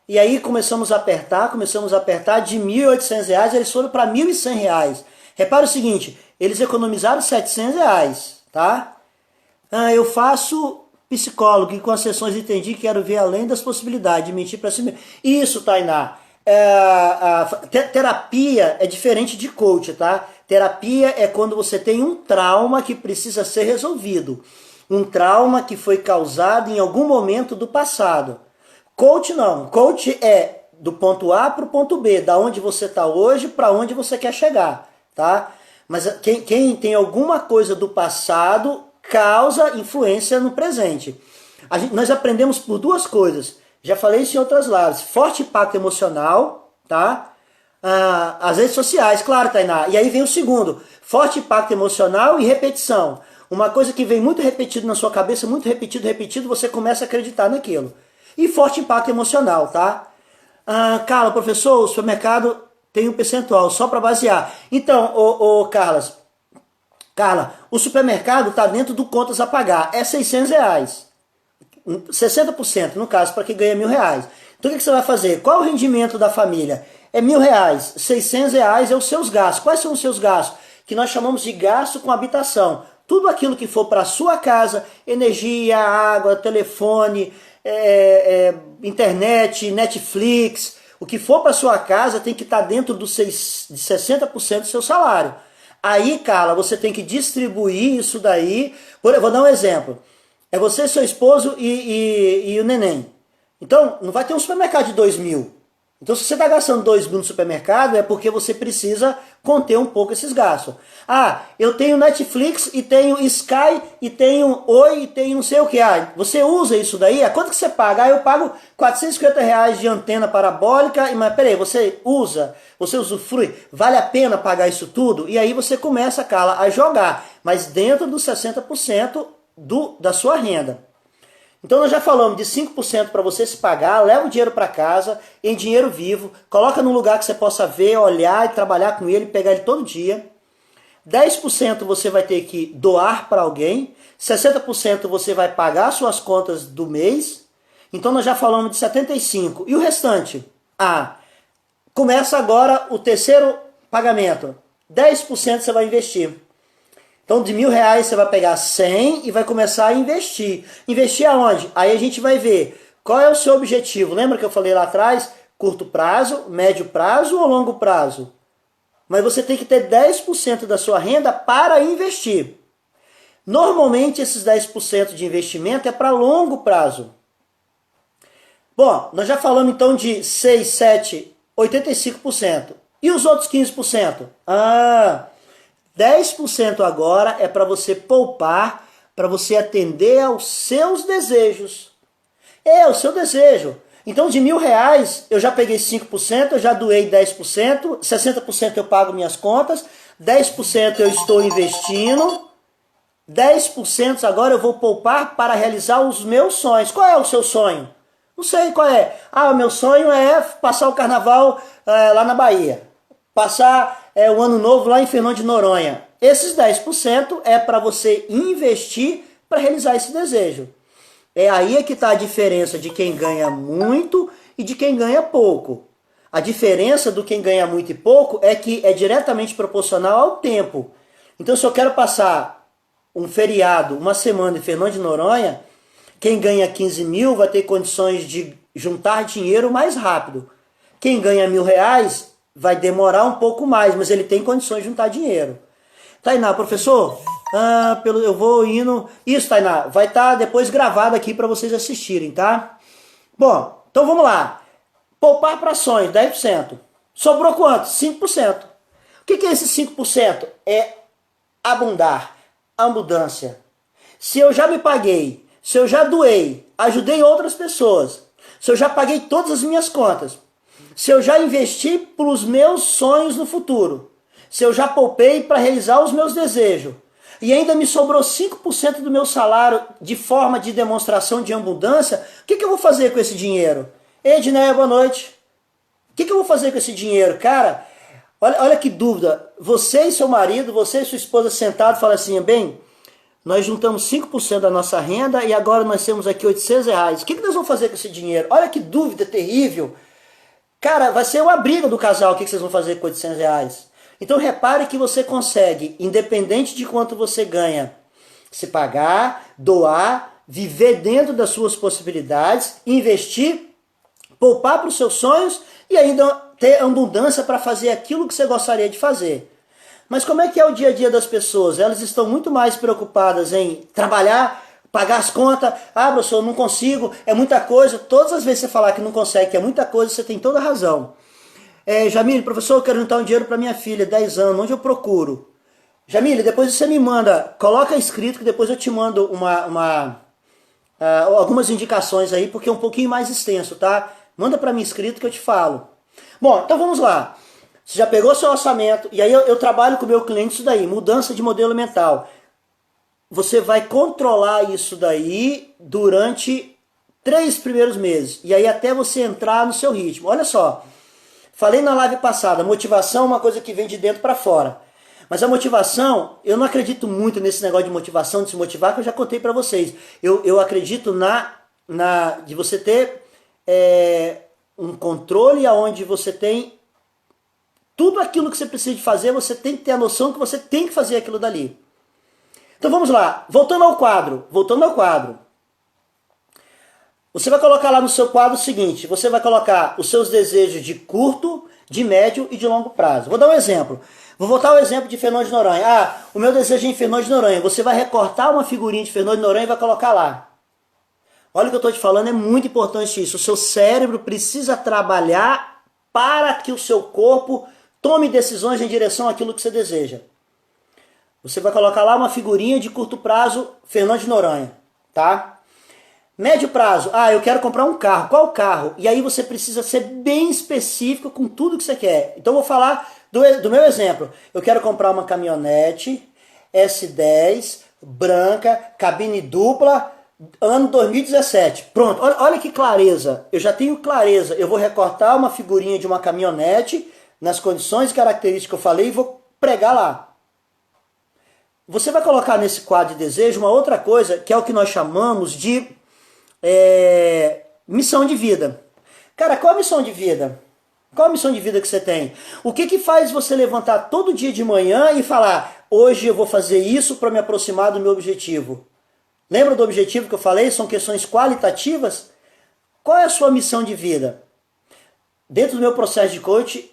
E aí começamos a apertar de R$1.800, eles foram para R$1.100. Repara o seguinte, eles economizaram R$700, tá? Eu faço psicólogo e com as sessões entendi que quero ver além das possibilidades de mentir para si mesmo. Isso, Tainá. Terapia é diferente de coach, tá? Terapia é quando você tem um trauma que precisa ser resolvido. Um trauma que foi causado em algum momento do passado. Coach não. Coach é do ponto A para o ponto B, da onde você está hoje para onde você quer chegar, tá? Mas quem tem alguma coisa do passado causa influência no presente. Nós aprendemos por 2 coisas. Já falei isso em outras lives. Forte impacto emocional, tá? As redes sociais, claro, Tainá. E aí vem o segundo. Forte impacto emocional e repetição. Uma coisa que vem muito repetido na sua cabeça, muito repetido, você começa a acreditar naquilo. E forte impacto emocional, tá? Carla, professor, o supermercado tem um percentual, só para basear. Então, Carla, o supermercado está dentro do contas a pagar. É R$600. 60% no caso, para quem ganha R$1.000. Então o que você vai fazer? Qual é o rendimento da família? É R$1.000. R$600 é os seus gastos. Quais são os seus gastos? Que nós chamamos de gasto com habitação. Tudo aquilo que for para a sua casa, energia, água, telefone, internet, Netflix, o que for para a sua casa tem que estar dentro de 60% do seu salário. Aí, Carla, você tem que distribuir isso daí. Eu vou dar um exemplo. É você, seu esposo e o neném. Então, não vai ter um supermercado de 2.000. Então, se você está gastando 2.000 no supermercado, é porque você precisa conter um pouco esses gastos. Eu tenho Netflix, e tenho Sky, e tenho Oi, e tenho não sei o que. Você usa isso daí? Quanto que você paga? Eu pago R$450 de antena parabólica, mas peraí, você usa, você usufrui, vale a pena pagar isso tudo? E aí você começa, Carla, a jogar, mas dentro dos 60% da sua renda. Então nós já falamos de 5% para você se pagar, leva o dinheiro para casa, em dinheiro vivo, coloca num lugar que você possa ver, olhar e trabalhar com ele, pegar ele todo dia. 10% você vai ter que doar para alguém, 60% você vai pagar suas contas do mês. Então nós já falamos de 75%. E o restante? Começa agora o terceiro pagamento. 10% você vai investir. Então, de R$1.000 você vai pegar 100 e vai começar a investir. Investir aonde? Aí a gente vai ver qual é o seu objetivo. Lembra que eu falei lá atrás? Curto prazo, médio prazo ou longo prazo? Mas você tem que ter 10% da sua renda para investir. Normalmente, esses 10% de investimento é para longo prazo. Bom, nós já falamos então de 6, 7, 85%. E os outros 15%? 10% agora é para você poupar, para você atender aos seus desejos. É o seu desejo. Então de R$ 1.000 eu já peguei 5%, eu já doei 10%, 60% eu pago minhas contas, 10% eu estou investindo, 10% agora eu vou poupar para realizar os meus sonhos. Qual é o seu sonho? Não sei qual é. O meu sonho é passar o carnaval lá na Bahia. Passar o ano novo lá em Fernando de Noronha. Esses 10% é para você investir para realizar esse desejo. É aí que está a diferença de quem ganha muito e de quem ganha pouco. A diferença do quem ganha muito e pouco é que é diretamente proporcional ao tempo. Então, se eu quero passar um feriado, uma semana em Fernando de Noronha, quem ganha 15 mil vai ter condições de juntar dinheiro mais rápido. Quem ganha R$ 1.000 vai demorar um pouco mais, mas ele tem condições de juntar dinheiro. Tainá, professor, eu vou indo... Isso, Tainá, vai estar depois gravado aqui para vocês assistirem, tá? Bom, então vamos lá. Poupar para ações, 10%. Sobrou quanto? 5%. O que é esse 5%? É abundar, abundância. Se eu já me paguei, se eu já doei, ajudei outras pessoas, se eu já paguei todas as minhas contas, se eu já investi para os meus sonhos no futuro, se eu já poupei para realizar os meus desejos, e ainda me sobrou 5% do meu salário de forma de demonstração de abundância, o que eu vou fazer com esse dinheiro? Edneia, boa noite. O que eu vou fazer com esse dinheiro? Cara, olha que dúvida. Você e seu marido, você e sua esposa sentados falam assim, bem, nós juntamos 5% da nossa renda e agora nós temos aqui R$ 800. O que nós vamos fazer com esse dinheiro? Olha que dúvida terrível. Cara, vai ser uma briga do casal, o que vocês vão fazer com R$ 800. Então repare que você consegue, independente de quanto você ganha, se pagar, doar, viver dentro das suas possibilidades, investir, poupar para os seus sonhos e ainda ter abundância para fazer aquilo que você gostaria de fazer. Mas como é que é o dia a dia das pessoas? Elas estão muito mais preocupadas em trabalhar, pagar as contas. Professor, não consigo, é muita coisa. Todas as vezes que você falar que não consegue, que é muita coisa, você tem toda a razão. Jamile, professor, eu quero juntar um dinheiro para minha filha, 10 anos, onde eu procuro? Jamile, depois você me manda, coloca escrito que depois eu te mando algumas indicações aí, porque é um pouquinho mais extenso, tá? Manda para mim escrito que eu te falo. Bom, então vamos lá. Você já pegou seu orçamento, e aí eu trabalho com o meu cliente isso daí, mudança de modelo mental. Você vai controlar isso daí durante 3 primeiros meses, e aí até você entrar no seu ritmo. Olha só, falei na live passada, motivação é uma coisa que vem de dentro para fora. Mas a motivação, eu não acredito muito nesse negócio de motivação, de se motivar, que eu já contei para vocês. Eu acredito de você ter um controle onde você tem tudo aquilo que você precisa de fazer, você tem que ter a noção que você tem que fazer aquilo dali. Então vamos lá, voltando ao quadro. Você vai colocar lá no seu quadro o seguinte, você vai colocar os seus desejos de curto, de médio e de longo prazo. Vou dar um exemplo. Vou voltar ao exemplo de Fernando de Noronha. O meu desejo é em Fernando de Noronha. Você vai recortar uma figurinha de Fernando de Noronha e vai colocar lá. Olha o que eu estou te falando, é muito importante isso. O seu cérebro precisa trabalhar para que o seu corpo tome decisões em direção àquilo que você deseja. Você vai colocar lá uma figurinha de curto prazo, Fernando de Noronha, tá? Médio prazo, eu quero comprar um carro. Qual carro? E aí você precisa ser bem específico com tudo que você quer. Então eu vou falar do meu exemplo. Eu quero comprar uma caminhonete S10, branca, cabine dupla, ano 2017. Pronto, olha que clareza. Eu já tenho clareza. Eu vou recortar uma figurinha de uma caminhonete nas condições e características que eu falei e vou pregar lá. Você vai colocar nesse quadro de desejo uma outra coisa, que é o que nós chamamos de missão de vida. Cara, qual a missão de vida? Qual a missão de vida que você tem? O que faz você levantar todo dia de manhã e falar, hoje eu vou fazer isso para me aproximar do meu objetivo? Lembra do objetivo que eu falei? São questões qualitativas. Qual é a sua missão de vida? Dentro do meu processo de coach,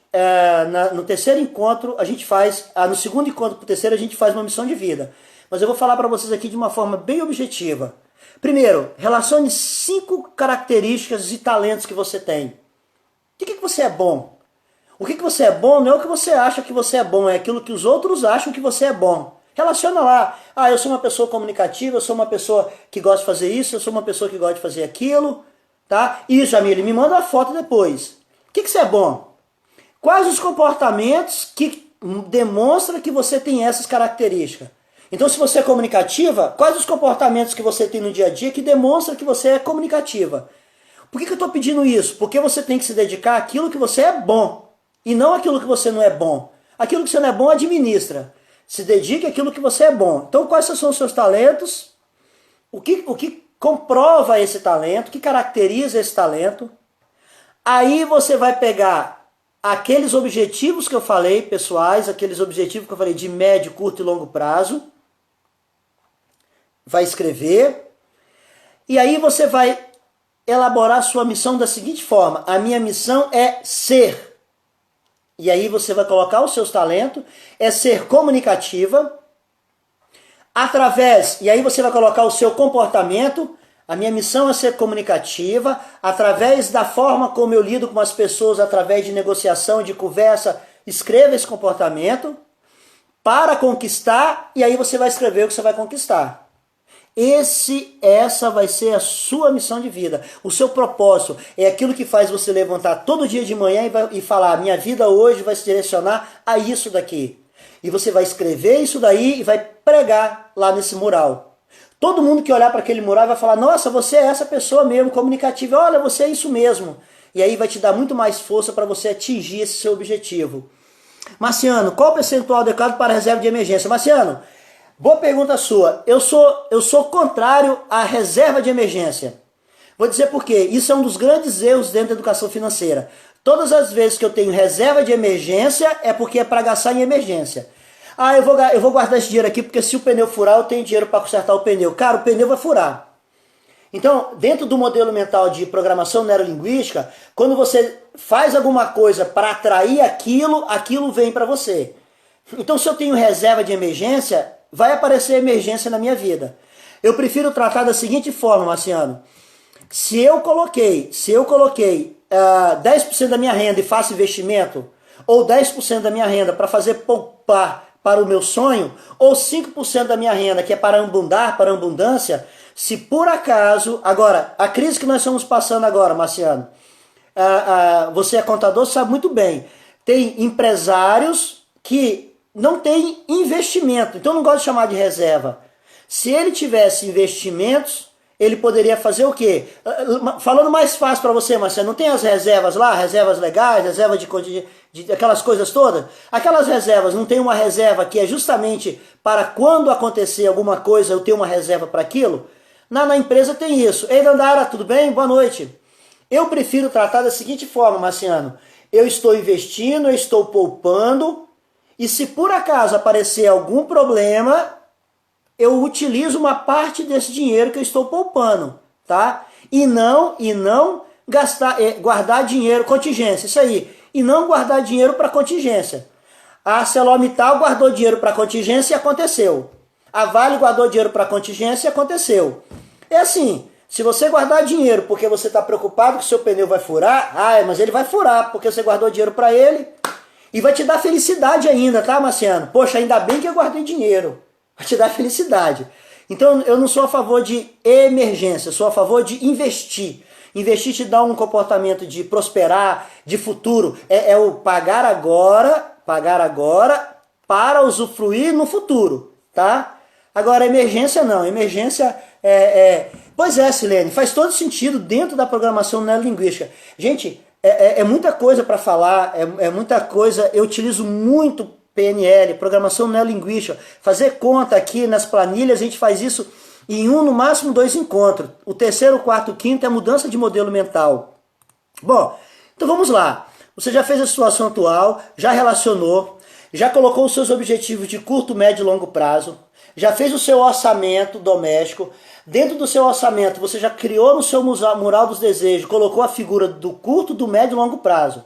no terceiro encontro, a gente faz, no segundo encontro para o terceiro, a gente faz uma missão de vida. Mas eu vou falar para vocês aqui de uma forma bem objetiva. Primeiro, relacione 5 características e talentos que você tem. O que você é bom? O que você é bom não é o que você acha que você é bom, é aquilo que os outros acham que você é bom. Relaciona lá. Ah, eu sou uma pessoa comunicativa, eu sou uma pessoa que gosta de fazer isso, eu sou uma pessoa que gosta de fazer aquilo. Tá? Isso, Jamile, me manda uma foto depois. O que você é bom? Quais os comportamentos que demonstram que você tem essas características? Então, se você é comunicativa, quais os comportamentos que você tem no dia a dia que demonstram que você é comunicativa? Por que eu estou pedindo isso? Porque você tem que se dedicar àquilo que você é bom e não àquilo que você não é bom. Aquilo que você não é bom, administra. Se dedique àquilo que você é bom. Então, quais são os seus talentos? O que comprova esse talento? O que caracteriza esse talento? Aí você vai pegar aqueles objetivos que eu falei, pessoais, aqueles objetivos que eu falei de médio, curto e longo prazo. Vai escrever. E aí você vai elaborar a sua missão da seguinte forma: a minha missão é ser. E aí você vai colocar os seus talentos, é ser comunicativa, e aí você vai colocar o seu comportamento, a minha missão é ser comunicativa, através da forma como eu lido com as pessoas, através de negociação, de conversa, escreva esse comportamento, para conquistar, e aí você vai escrever o que você vai conquistar. Essa vai ser a sua missão de vida. O seu propósito é aquilo que faz você levantar todo dia de manhã e falar: minha vida hoje vai se direcionar a isso daqui. E você vai escrever isso daí e vai pregar lá nesse mural. Todo mundo que olhar para aquele mural vai falar: nossa, você é essa pessoa mesmo, comunicativa. Olha, você é isso mesmo. E aí vai te dar muito mais força para você atingir esse seu objetivo. Marciano, qual o percentual adequado para a reserva de emergência? Marciano, boa pergunta sua. Eu sou contrário à reserva de emergência. Vou dizer por quê. Isso é um dos grandes erros dentro da educação financeira. Todas as vezes que eu tenho reserva de emergência é porque é para gastar em emergência. Ah, eu vou guardar esse dinheiro aqui porque se o pneu furar eu tenho dinheiro para consertar o pneu. Cara, o pneu vai furar. Então, dentro do modelo mental de programação neurolinguística, quando você faz alguma coisa para atrair aquilo vem para você. Então, se eu tenho reserva de emergência, vai aparecer emergência na minha vida. Eu prefiro tratar da seguinte forma, Marciano. Se eu coloquei 10% da minha renda e faço investimento, ou 10% da minha renda para fazer poupar para o meu sonho, ou 5% da minha renda que é para abundar, para abundância, se por acaso... Agora, a crise que nós estamos passando agora, Marciano, você é contador, sabe muito bem. Tem empresários que não têm investimento, então eu não gosto de chamar de reserva. Se ele tivesse investimentos, ele poderia fazer o quê? Falando mais fácil para você, Marcelo, não tem as reservas lá, reservas legais, reserva de aquelas coisas todas? Aquelas reservas, não tem uma reserva que é justamente para quando acontecer alguma coisa eu ter uma reserva para aquilo? Na empresa tem isso. Ei, Dandara, tudo bem? Boa noite. Eu prefiro tratar da seguinte forma, Marciano. Eu estou investindo, eu estou poupando, e se por acaso aparecer algum problema, eu utilizo uma parte desse dinheiro que eu estou poupando, tá? E não guardar dinheiro, contingência, isso aí. E não guardar dinheiro para contingência. A ArcelorMittal guardou dinheiro para contingência e aconteceu. A Vale guardou dinheiro para contingência e aconteceu. É assim, se você guardar dinheiro porque você está preocupado que o seu pneu vai furar, mas ele vai furar porque você guardou dinheiro para ele e vai te dar felicidade ainda, tá, Marciano? Poxa, ainda bem que eu guardei dinheiro. Vai te dar felicidade. Então, eu não sou a favor de emergência, eu sou a favor de investir. Investir te dá um comportamento de prosperar, de futuro. É o pagar agora para usufruir no futuro, tá? Agora, emergência não. Emergência Pois é, Silene, faz todo sentido dentro da programação neurolinguística. Gente, é muita coisa para falar, é muita coisa. Eu utilizo muito PNL, programação neurolinguística. Fazer conta aqui nas planilhas, a gente faz isso em no máximo 2 encontros. O terceiro, quarto, quinto é mudança de modelo mental. Bom, então vamos lá. Você já fez a situação atual, já relacionou, já colocou os seus objetivos de curto, médio e longo prazo, já fez o seu orçamento doméstico. Dentro do seu orçamento, você já criou no seu mural dos desejos, colocou a figura do curto, do médio e longo prazo.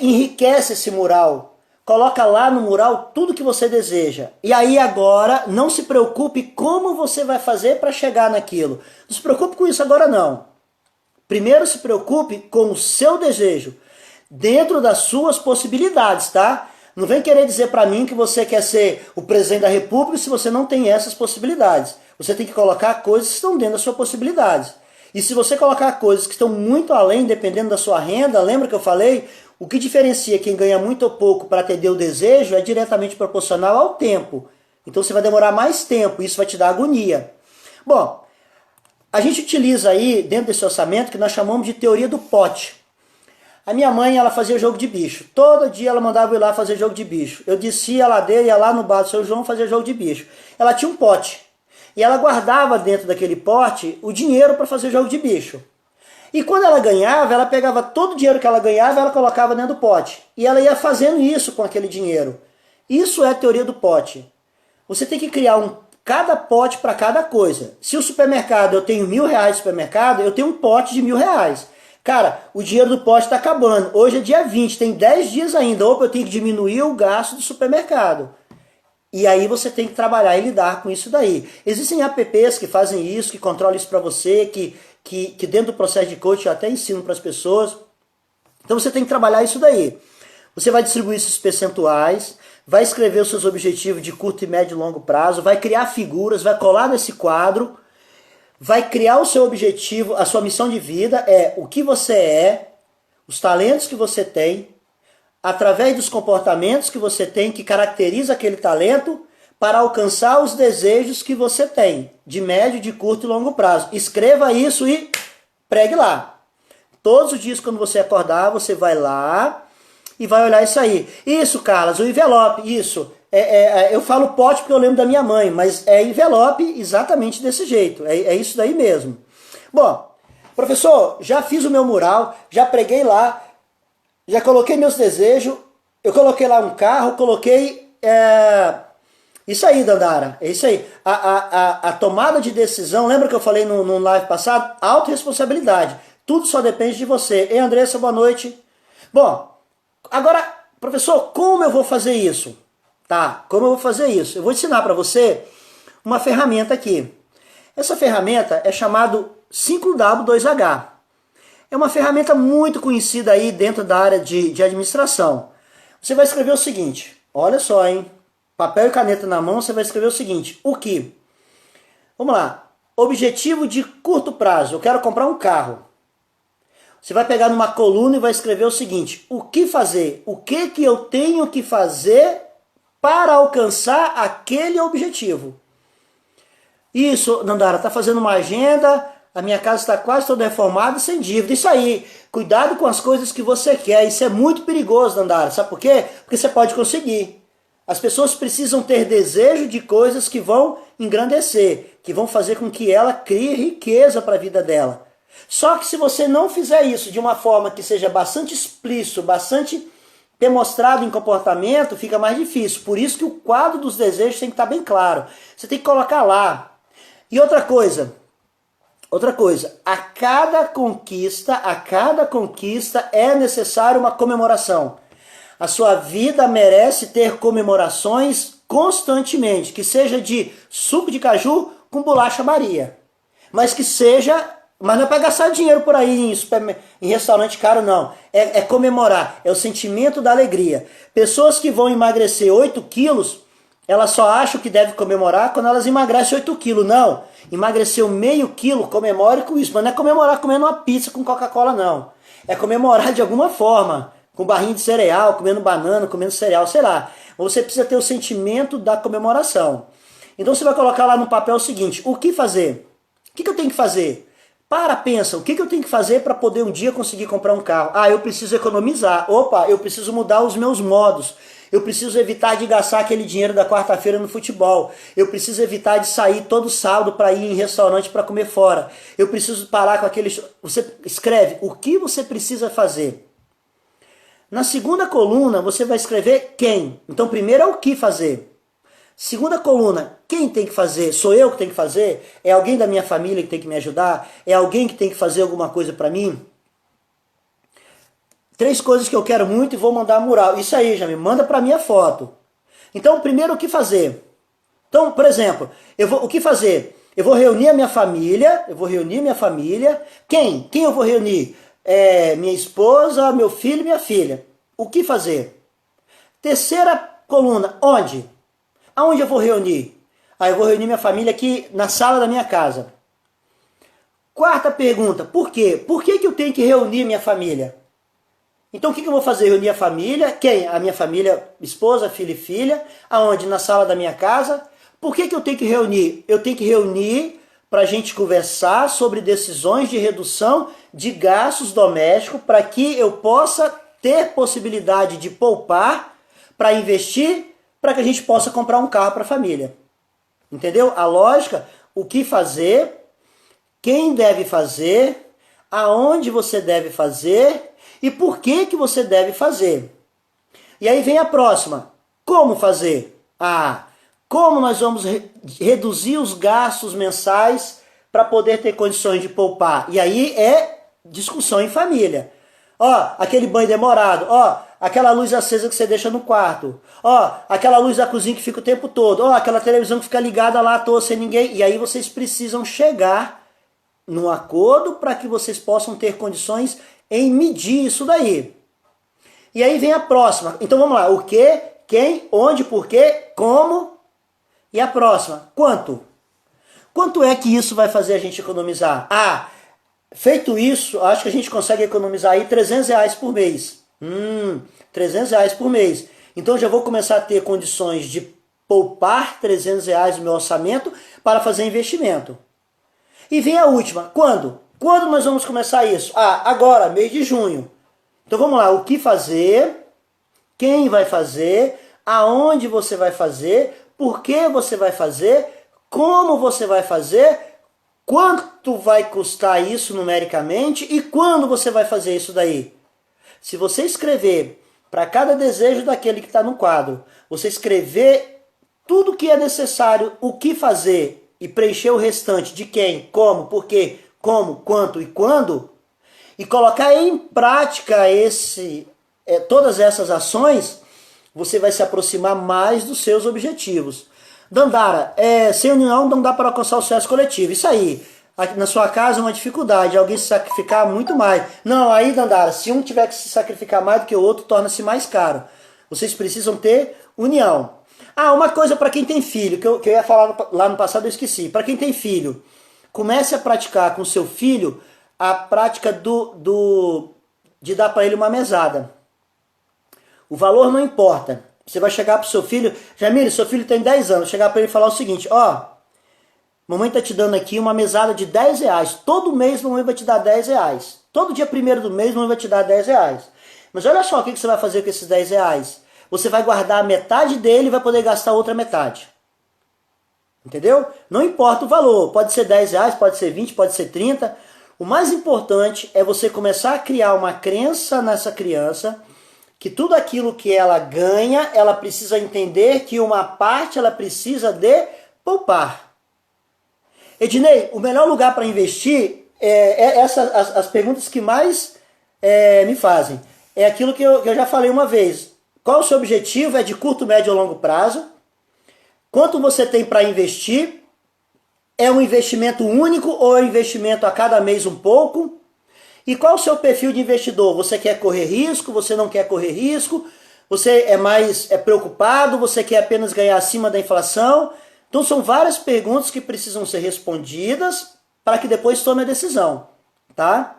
Enriquece esse mural coloca lá no mural tudo que você deseja. E aí agora não se preocupe como você vai fazer para chegar naquilo. Não se preocupe com isso agora não. Primeiro se preocupe com o seu desejo, dentro das suas possibilidades, tá? Não vem querer dizer para mim que você quer ser o presidente da República se você não tem essas possibilidades. Você tem que colocar coisas que estão dentro das suas possibilidades. E se você colocar coisas que estão muito além, dependendo da sua renda, lembra que eu falei? O que diferencia quem ganha muito ou pouco para atender o desejo é diretamente proporcional ao tempo. Então você vai demorar mais tempo, isso vai te dar agonia. Bom, a gente utiliza aí, dentro desse orçamento, que nós chamamos de teoria do pote. A minha mãe, ela fazia jogo de bicho. Todo dia ela mandava eu ir lá fazer jogo de bicho. Eu descia a ladeira, ia lá no bar do seu João fazer jogo de bicho. Ela tinha um pote. E ela guardava dentro daquele pote o dinheiro para fazer jogo de bicho. E quando ela ganhava, ela pegava todo o dinheiro que ela ganhava, ela colocava dentro do pote. E ela ia fazendo isso com aquele dinheiro. Isso é a teoria do pote. Você tem que criar cada pote para cada coisa. Se o supermercado, eu tenho R$1.000 de supermercado, eu tenho um pote de R$1.000. Cara, o dinheiro do pote está acabando. Hoje é dia 20, tem 10 dias ainda. Opa, eu tenho que diminuir o gasto do supermercado. E aí você tem que trabalhar e lidar com isso daí. Existem apps que fazem isso, que controlam isso para você, que dentro do processo de coaching eu até ensino para as pessoas. Então você tem que trabalhar isso daí. Você vai distribuir esses percentuais, vai escrever os seus objetivos de curto, e médio e longo prazo, vai criar figuras, vai colar nesse quadro, vai criar o seu objetivo, a sua missão de vida é o que você é, os talentos que você tem, através dos comportamentos que você tem que caracteriza aquele talento para alcançar os desejos que você tem, de médio, de curto e longo prazo. Escreva isso e pregue lá. Todos os dias quando você acordar, você vai lá e vai olhar isso aí. Isso, Carlos, o envelope, isso. Eu falo pote porque eu lembro da minha mãe, mas é envelope exatamente desse jeito. É isso daí mesmo. Bom, professor, já fiz o meu mural, já preguei lá, já coloquei meus desejos, eu coloquei lá um carro, coloquei... Isso aí, Dandara, é isso aí. A tomada de decisão, lembra que eu falei no live passado? Autorresponsabilidade. Tudo só depende de você. Ei, Andressa, boa noite. Bom, agora, professor, como eu vou fazer isso? Tá, como eu vou fazer isso? Eu vou ensinar para você uma ferramenta aqui. Essa ferramenta é chamada 5W2H. É uma ferramenta muito conhecida aí dentro da área de administração. Você vai escrever o seguinte, olha só, hein? Papel e caneta na mão, você vai escrever o seguinte, o que? Vamos lá, objetivo de curto prazo, eu quero comprar um carro. Você vai pegar numa coluna e vai escrever o seguinte, o que fazer? O que eu tenho que fazer para alcançar aquele objetivo? Isso, Nandara, está fazendo uma agenda, a minha casa está quase toda reformada e sem dívida. Isso aí, cuidado com as coisas que você quer, isso é muito perigoso, Nandara, sabe por quê? Porque você pode conseguir. As pessoas precisam ter desejo de coisas que vão engrandecer, que vão fazer com que ela crie riqueza para a vida dela. Só que se você não fizer isso de uma forma que seja bastante explícito, bastante demonstrado em comportamento, fica mais difícil. Por isso que o quadro dos desejos tem que estar bem claro. Você tem que colocar lá. E outra coisa, a cada conquista é necessário uma comemoração. A sua vida merece ter comemorações constantemente, que seja de suco de caju com bolacha Maria. Mas não é para gastar dinheiro por aí em restaurante caro, não. É comemorar, é o sentimento da alegria. Pessoas que vão emagrecer 8 quilos, elas só acham que deve comemorar quando elas emagrecem 8 quilos. Não, emagreceu meio quilo, comemore com isso. Mas não é comemorar comendo uma pizza com Coca-Cola, não. É comemorar de alguma forma, com barrinho de cereal, comendo banana, comendo cereal, sei lá. Você precisa ter o sentimento da comemoração. Então você vai colocar lá no papel o seguinte, o que fazer? O que eu tenho que fazer? Pensa, o que eu tenho que fazer para poder um dia conseguir comprar um carro? Eu preciso economizar. Opa, eu preciso mudar os meus modos. Eu preciso evitar de gastar aquele dinheiro da quarta-feira no futebol. Eu preciso evitar de sair todo sábado para ir em restaurante para comer fora. Eu preciso parar com aquele... Você escreve o que você precisa fazer. Na segunda coluna, você vai escrever quem. Então, primeiro é o que fazer. Segunda coluna, quem tem que fazer? Sou eu que tenho que fazer? É alguém da minha família que tem que me ajudar? É alguém que tem que fazer alguma coisa para mim? 3 coisas que eu quero muito e vou mandar mural. Isso aí, já me manda para minha foto. Então, primeiro, o que fazer? Então, por exemplo, o que fazer? Eu vou reunir a minha família, Quem? Quem eu vou reunir? Minha esposa, meu filho e minha filha. O que fazer? Terceira coluna, onde? Aonde eu vou reunir? Eu vou reunir minha família aqui na sala da minha casa. Quarta pergunta, por quê? Por que eu tenho que reunir minha família? Então o que eu vou fazer? Reunir a família, quem? A minha família, esposa, filho e filha. Aonde? Na sala da minha casa. Por que eu tenho que reunir? Eu tenho que reunir para a gente conversar sobre decisões de redução de gastos domésticos para que eu possa ter possibilidade de poupar para investir, para que a gente possa comprar um carro para a família. Entendeu? A lógica, o que fazer, quem deve fazer, aonde você deve fazer e por que você deve fazer. E aí vem a próxima. Como fazer? Como nós vamos reduzir os gastos mensais para poder ter condições de poupar? E aí é discussão em família. Aquele banho demorado. Aquela luz acesa que você deixa no quarto. Aquela luz da cozinha que fica o tempo todo. Aquela televisão que fica ligada lá à toa sem ninguém. E aí vocês precisam chegar num acordo para que vocês possam ter condições em medir isso daí. E aí vem a próxima. Então vamos lá. O que, quem, onde, porquê, como. E a próxima. Quanto? Quanto é que isso vai fazer a gente economizar? Feito isso, acho que a gente consegue economizar aí R$300 por mês. R$300 por mês. Então já vou começar a ter condições de poupar R$300 no meu orçamento para fazer investimento. E vem a última. Quando? Quando nós vamos começar isso? Agora, mês de junho. Então vamos lá. O que fazer? Quem vai fazer? Aonde você vai fazer? Por que você vai fazer? Como você vai fazer? Quanto vai custar isso numericamente? E quando você vai fazer isso daí? Se você escrever para cada desejo daquele que está no quadro, você escrever tudo que é necessário, o que fazer e preencher o restante de quem, como, por quê, como, quanto e quando, e colocar em prática todas essas ações, você vai se aproximar mais dos seus objetivos. Dandara, sem união não dá para alcançar o sucesso coletivo. Isso aí, aqui na sua casa é uma dificuldade, alguém se sacrificar muito mais. Não, aí Dandara, se um tiver que se sacrificar mais do que o outro, torna-se mais caro. Vocês precisam ter união. Uma coisa para quem tem filho, que eu ia falar lá no passado, eu esqueci. Para quem tem filho, comece a praticar com seu filho a prática de dar para ele uma mesada. O valor não importa. Você vai chegar para o seu filho, Jamile, seu filho tem 10 anos, chegar para ele e falar o seguinte, mamãe está te dando aqui uma mesada de R$10, todo mês mamãe vai te dar R$10, todo dia 1º do mês mamãe vai te dar R$10, mas olha só o que você vai fazer com esses R$10, você vai guardar a metade dele e vai poder gastar a outra metade, entendeu? Não importa o valor, pode ser R$10, pode ser 20, pode ser 30, o mais importante é você começar a criar uma crença nessa criança, que tudo aquilo que ela ganha, ela precisa entender que uma parte ela precisa de poupar. Ednei, o melhor lugar para investir as perguntas que mais me fazem. É aquilo que eu já falei uma vez. Qual o seu objetivo? É de curto, médio ou longo prazo? Quanto você tem para investir? É um investimento único ou é um investimento a cada mês um pouco? E qual o seu perfil de investidor? Você quer correr risco? Você não quer correr risco? Você é mais preocupado? Você quer apenas ganhar acima da inflação? Então são várias perguntas que precisam ser respondidas para que depois tome a decisão. Tá?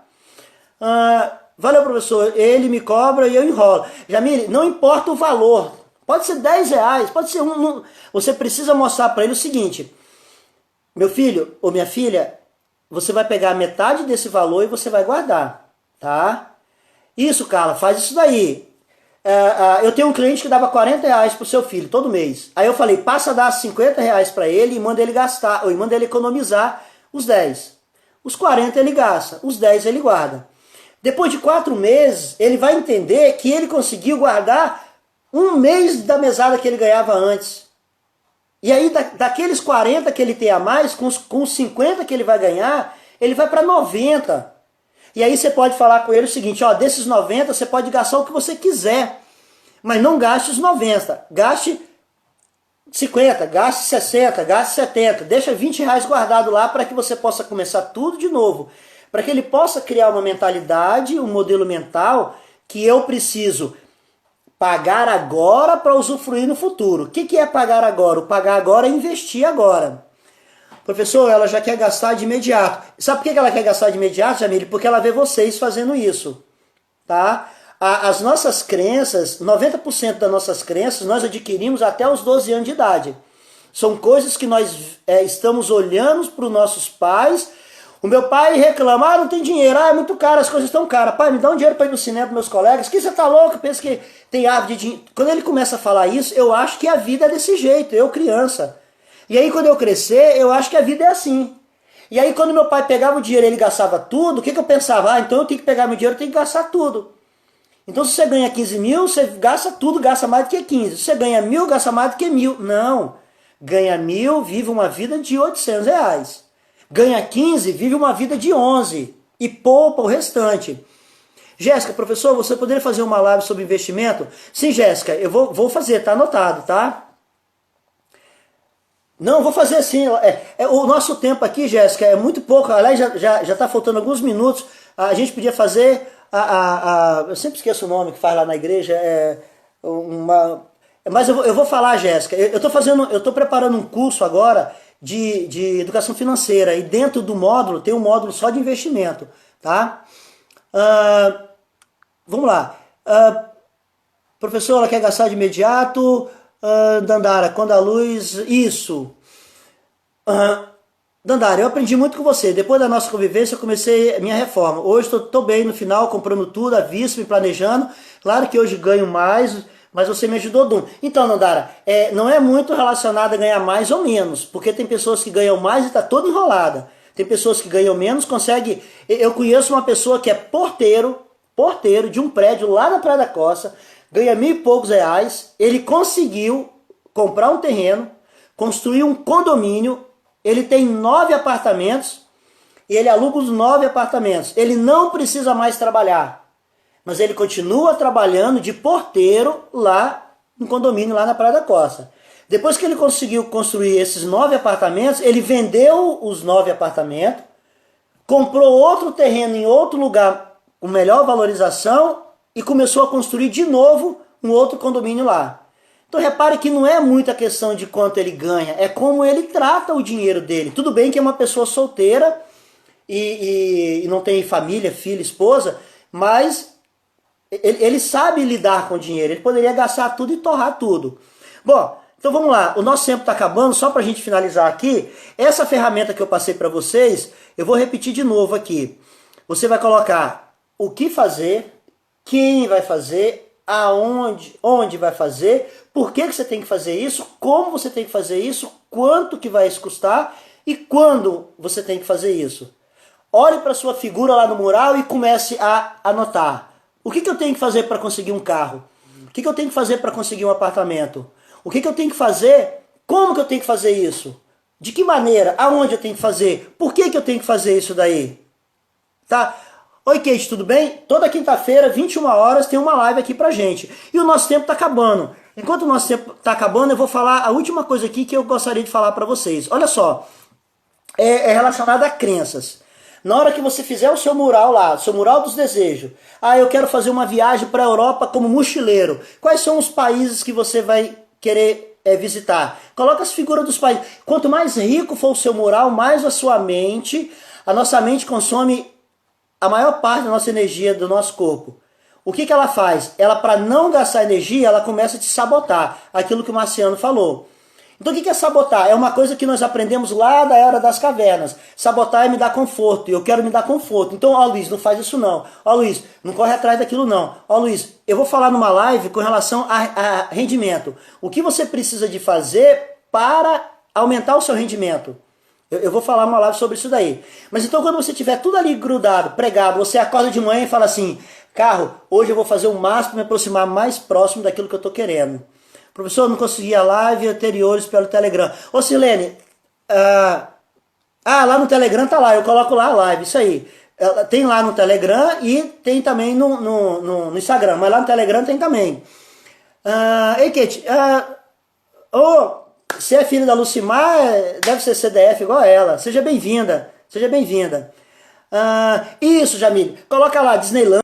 Valeu, professor. Ele me cobra e eu enrolo. Jamile, não importa o valor. Pode ser R$10, pode ser um. Você precisa mostrar para ele o seguinte. Meu filho ou minha filha, você vai pegar metade desse valor e você vai guardar, tá? Isso, Carla, faz isso daí. Eu tenho um cliente que dava R$40 pro seu filho todo mês. Aí eu falei, passa a dar R$50 para ele e manda ele gastar, ou manda ele economizar os 10. Os 40 ele gasta, os 10 ele guarda. Depois de 4 meses, ele vai entender que ele conseguiu guardar um mês da mesada que ele ganhava antes. E aí, daqueles 40 que ele tem a mais, com os 50 que ele vai ganhar, ele vai para 90. E aí você pode falar com ele o seguinte, ó, desses 90 você pode gastar o que você quiser, mas não gaste os 90, gaste 50, gaste 60, gaste 70, deixa 20 reais guardado lá para que você possa começar tudo de novo, para que ele possa criar uma mentalidade, um modelo mental que eu preciso pagar agora para usufruir no futuro. O que é pagar agora? O pagar agora é investir agora. Professor, ela já quer gastar de imediato. Sabe por que ela quer gastar de imediato, Jamile? Porque ela vê vocês fazendo isso. Tá? As nossas crenças, 90% das nossas crenças, nós adquirimos até os 12 anos de idade. São coisas que nós estamos olhando para os nossos pais. O meu pai reclama, não tem dinheiro, é muito caro, as coisas estão caras. Pai, me dá um dinheiro para ir no cinema para meus colegas. Que você tá louco? Pensa que tem hábito de dinheiro. Quando ele começa a falar isso, eu acho que a vida é desse jeito, eu criança. E aí quando eu crescer, eu acho que a vida é assim. E aí quando meu pai pegava o dinheiro e ele gastava tudo, o que eu pensava? Então eu tenho que pegar meu dinheiro, eu tenho que gastar tudo. Então se você ganha 15 mil, você gasta tudo, gasta mais do que 15. Se você ganha 1.000, gasta mais do que 1.000. Não. Ganha 1.000, vive uma vida de 800 reais. Ganha 15, vive uma vida de 11. E poupa o restante. Jéssica, professor, você poderia fazer uma live sobre investimento? Sim, Jéssica, eu vou fazer, tá anotado, tá? Não, vou fazer assim. O nosso tempo aqui, Jéssica, é muito pouco. Aliás, já está faltando alguns minutos. A gente podia fazer. Eu sempre esqueço o nome que faz lá na igreja. Mas eu vou falar, Jéssica. Eu estou preparando um curso agora de educação financeira. E dentro do módulo tem um módulo só de investimento. Tá? Vamos lá. Professor, ela quer gastar de imediato. Dandara, quando a luz... Isso. Dandara, eu aprendi muito com você. Depois da nossa convivência, eu comecei a minha reforma. Hoje estou bem no final, comprando tudo, à vista, me planejando. Claro que hoje ganho mais, mas você me ajudou, Dum. Então, Dandara, não é muito relacionado a ganhar mais ou menos, porque tem pessoas que ganham mais e está toda enrolada. Tem pessoas que ganham menos, consegue... Eu conheço uma pessoa que é porteiro de um prédio lá na Praia da Costa, ganha 1.000 e poucos reais, ele conseguiu comprar um terreno, construir um condomínio, ele tem 9 apartamentos, e ele aluga os 9 apartamentos. Ele não precisa mais trabalhar, mas ele continua trabalhando de porteiro lá no condomínio, lá na Praia da Costa. Depois que ele conseguiu construir esses 9 apartamentos, ele vendeu os 9 apartamentos, comprou outro terreno em outro lugar com melhor valorização, e começou a construir de novo um outro condomínio lá. Então repare que não é muita questão de quanto ele ganha, é como ele trata o dinheiro dele. Tudo bem que é uma pessoa solteira e não tem família, filho, esposa, mas ele sabe lidar com o dinheiro. Ele poderia gastar tudo e torrar tudo. Bom, então vamos lá. O nosso tempo está acabando, só para a gente finalizar aqui. Essa ferramenta que eu passei para vocês, eu vou repetir de novo aqui. Você vai colocar o que fazer, quem vai fazer, aonde, onde vai fazer, por que você tem que fazer isso, como você tem que fazer isso, quanto que vai custar e quando você tem que fazer isso. Olhe para sua figura lá no mural e comece a anotar. O que eu tenho que fazer para conseguir um carro? O que eu tenho que fazer para conseguir um apartamento? O que eu tenho que fazer? Como que eu tenho que fazer isso? De que maneira? Aonde eu tenho que fazer? Por que eu tenho que fazer isso daí? Tá? Oi, Kate, tudo bem? Toda quinta-feira, 21 horas, tem uma live aqui pra gente. E o nosso tempo tá acabando. Enquanto o nosso tempo tá acabando, eu vou falar a última coisa aqui que eu gostaria de falar para vocês. Olha só, é relacionado a crenças. Na hora que você fizer o seu mural lá, seu mural dos desejos, eu quero fazer uma viagem para a Europa como mochileiro. Quais são os países que você vai querer visitar? Coloca as figuras dos países. Quanto mais rico for o seu mural, mais a nossa mente consome a maior parte da nossa energia do nosso corpo. O que ela faz? Ela, para não gastar energia, ela começa a te sabotar. Aquilo que o Marciano falou. Então o que é sabotar? É uma coisa que nós aprendemos lá da Era das Cavernas. Sabotar é me dar conforto. E eu quero me dar conforto. Então, Luiz, não faz isso não. Luiz, não corre atrás daquilo não. Luiz, eu vou falar numa live com relação a rendimento. O que você precisa de fazer para aumentar o seu rendimento? Eu vou falar uma live sobre isso daí. Mas então quando você tiver tudo ali grudado, pregado, você acorda de manhã e fala assim, carro, hoje eu vou fazer o máximo para me aproximar mais próximo daquilo que eu estou querendo. Professor, eu não consegui a live anteriores pelo Telegram. Ô Silene, lá no Telegram tá lá, eu coloco lá a live, isso aí. Ela tem lá no Telegram e tem também no Instagram, mas lá no Telegram tem também. Ei, Kate, você é filha da Lucimar, deve ser CDF igual a ela. Seja bem-vinda, seja bem-vinda. Isso, Jamile, coloca lá, Disneyland.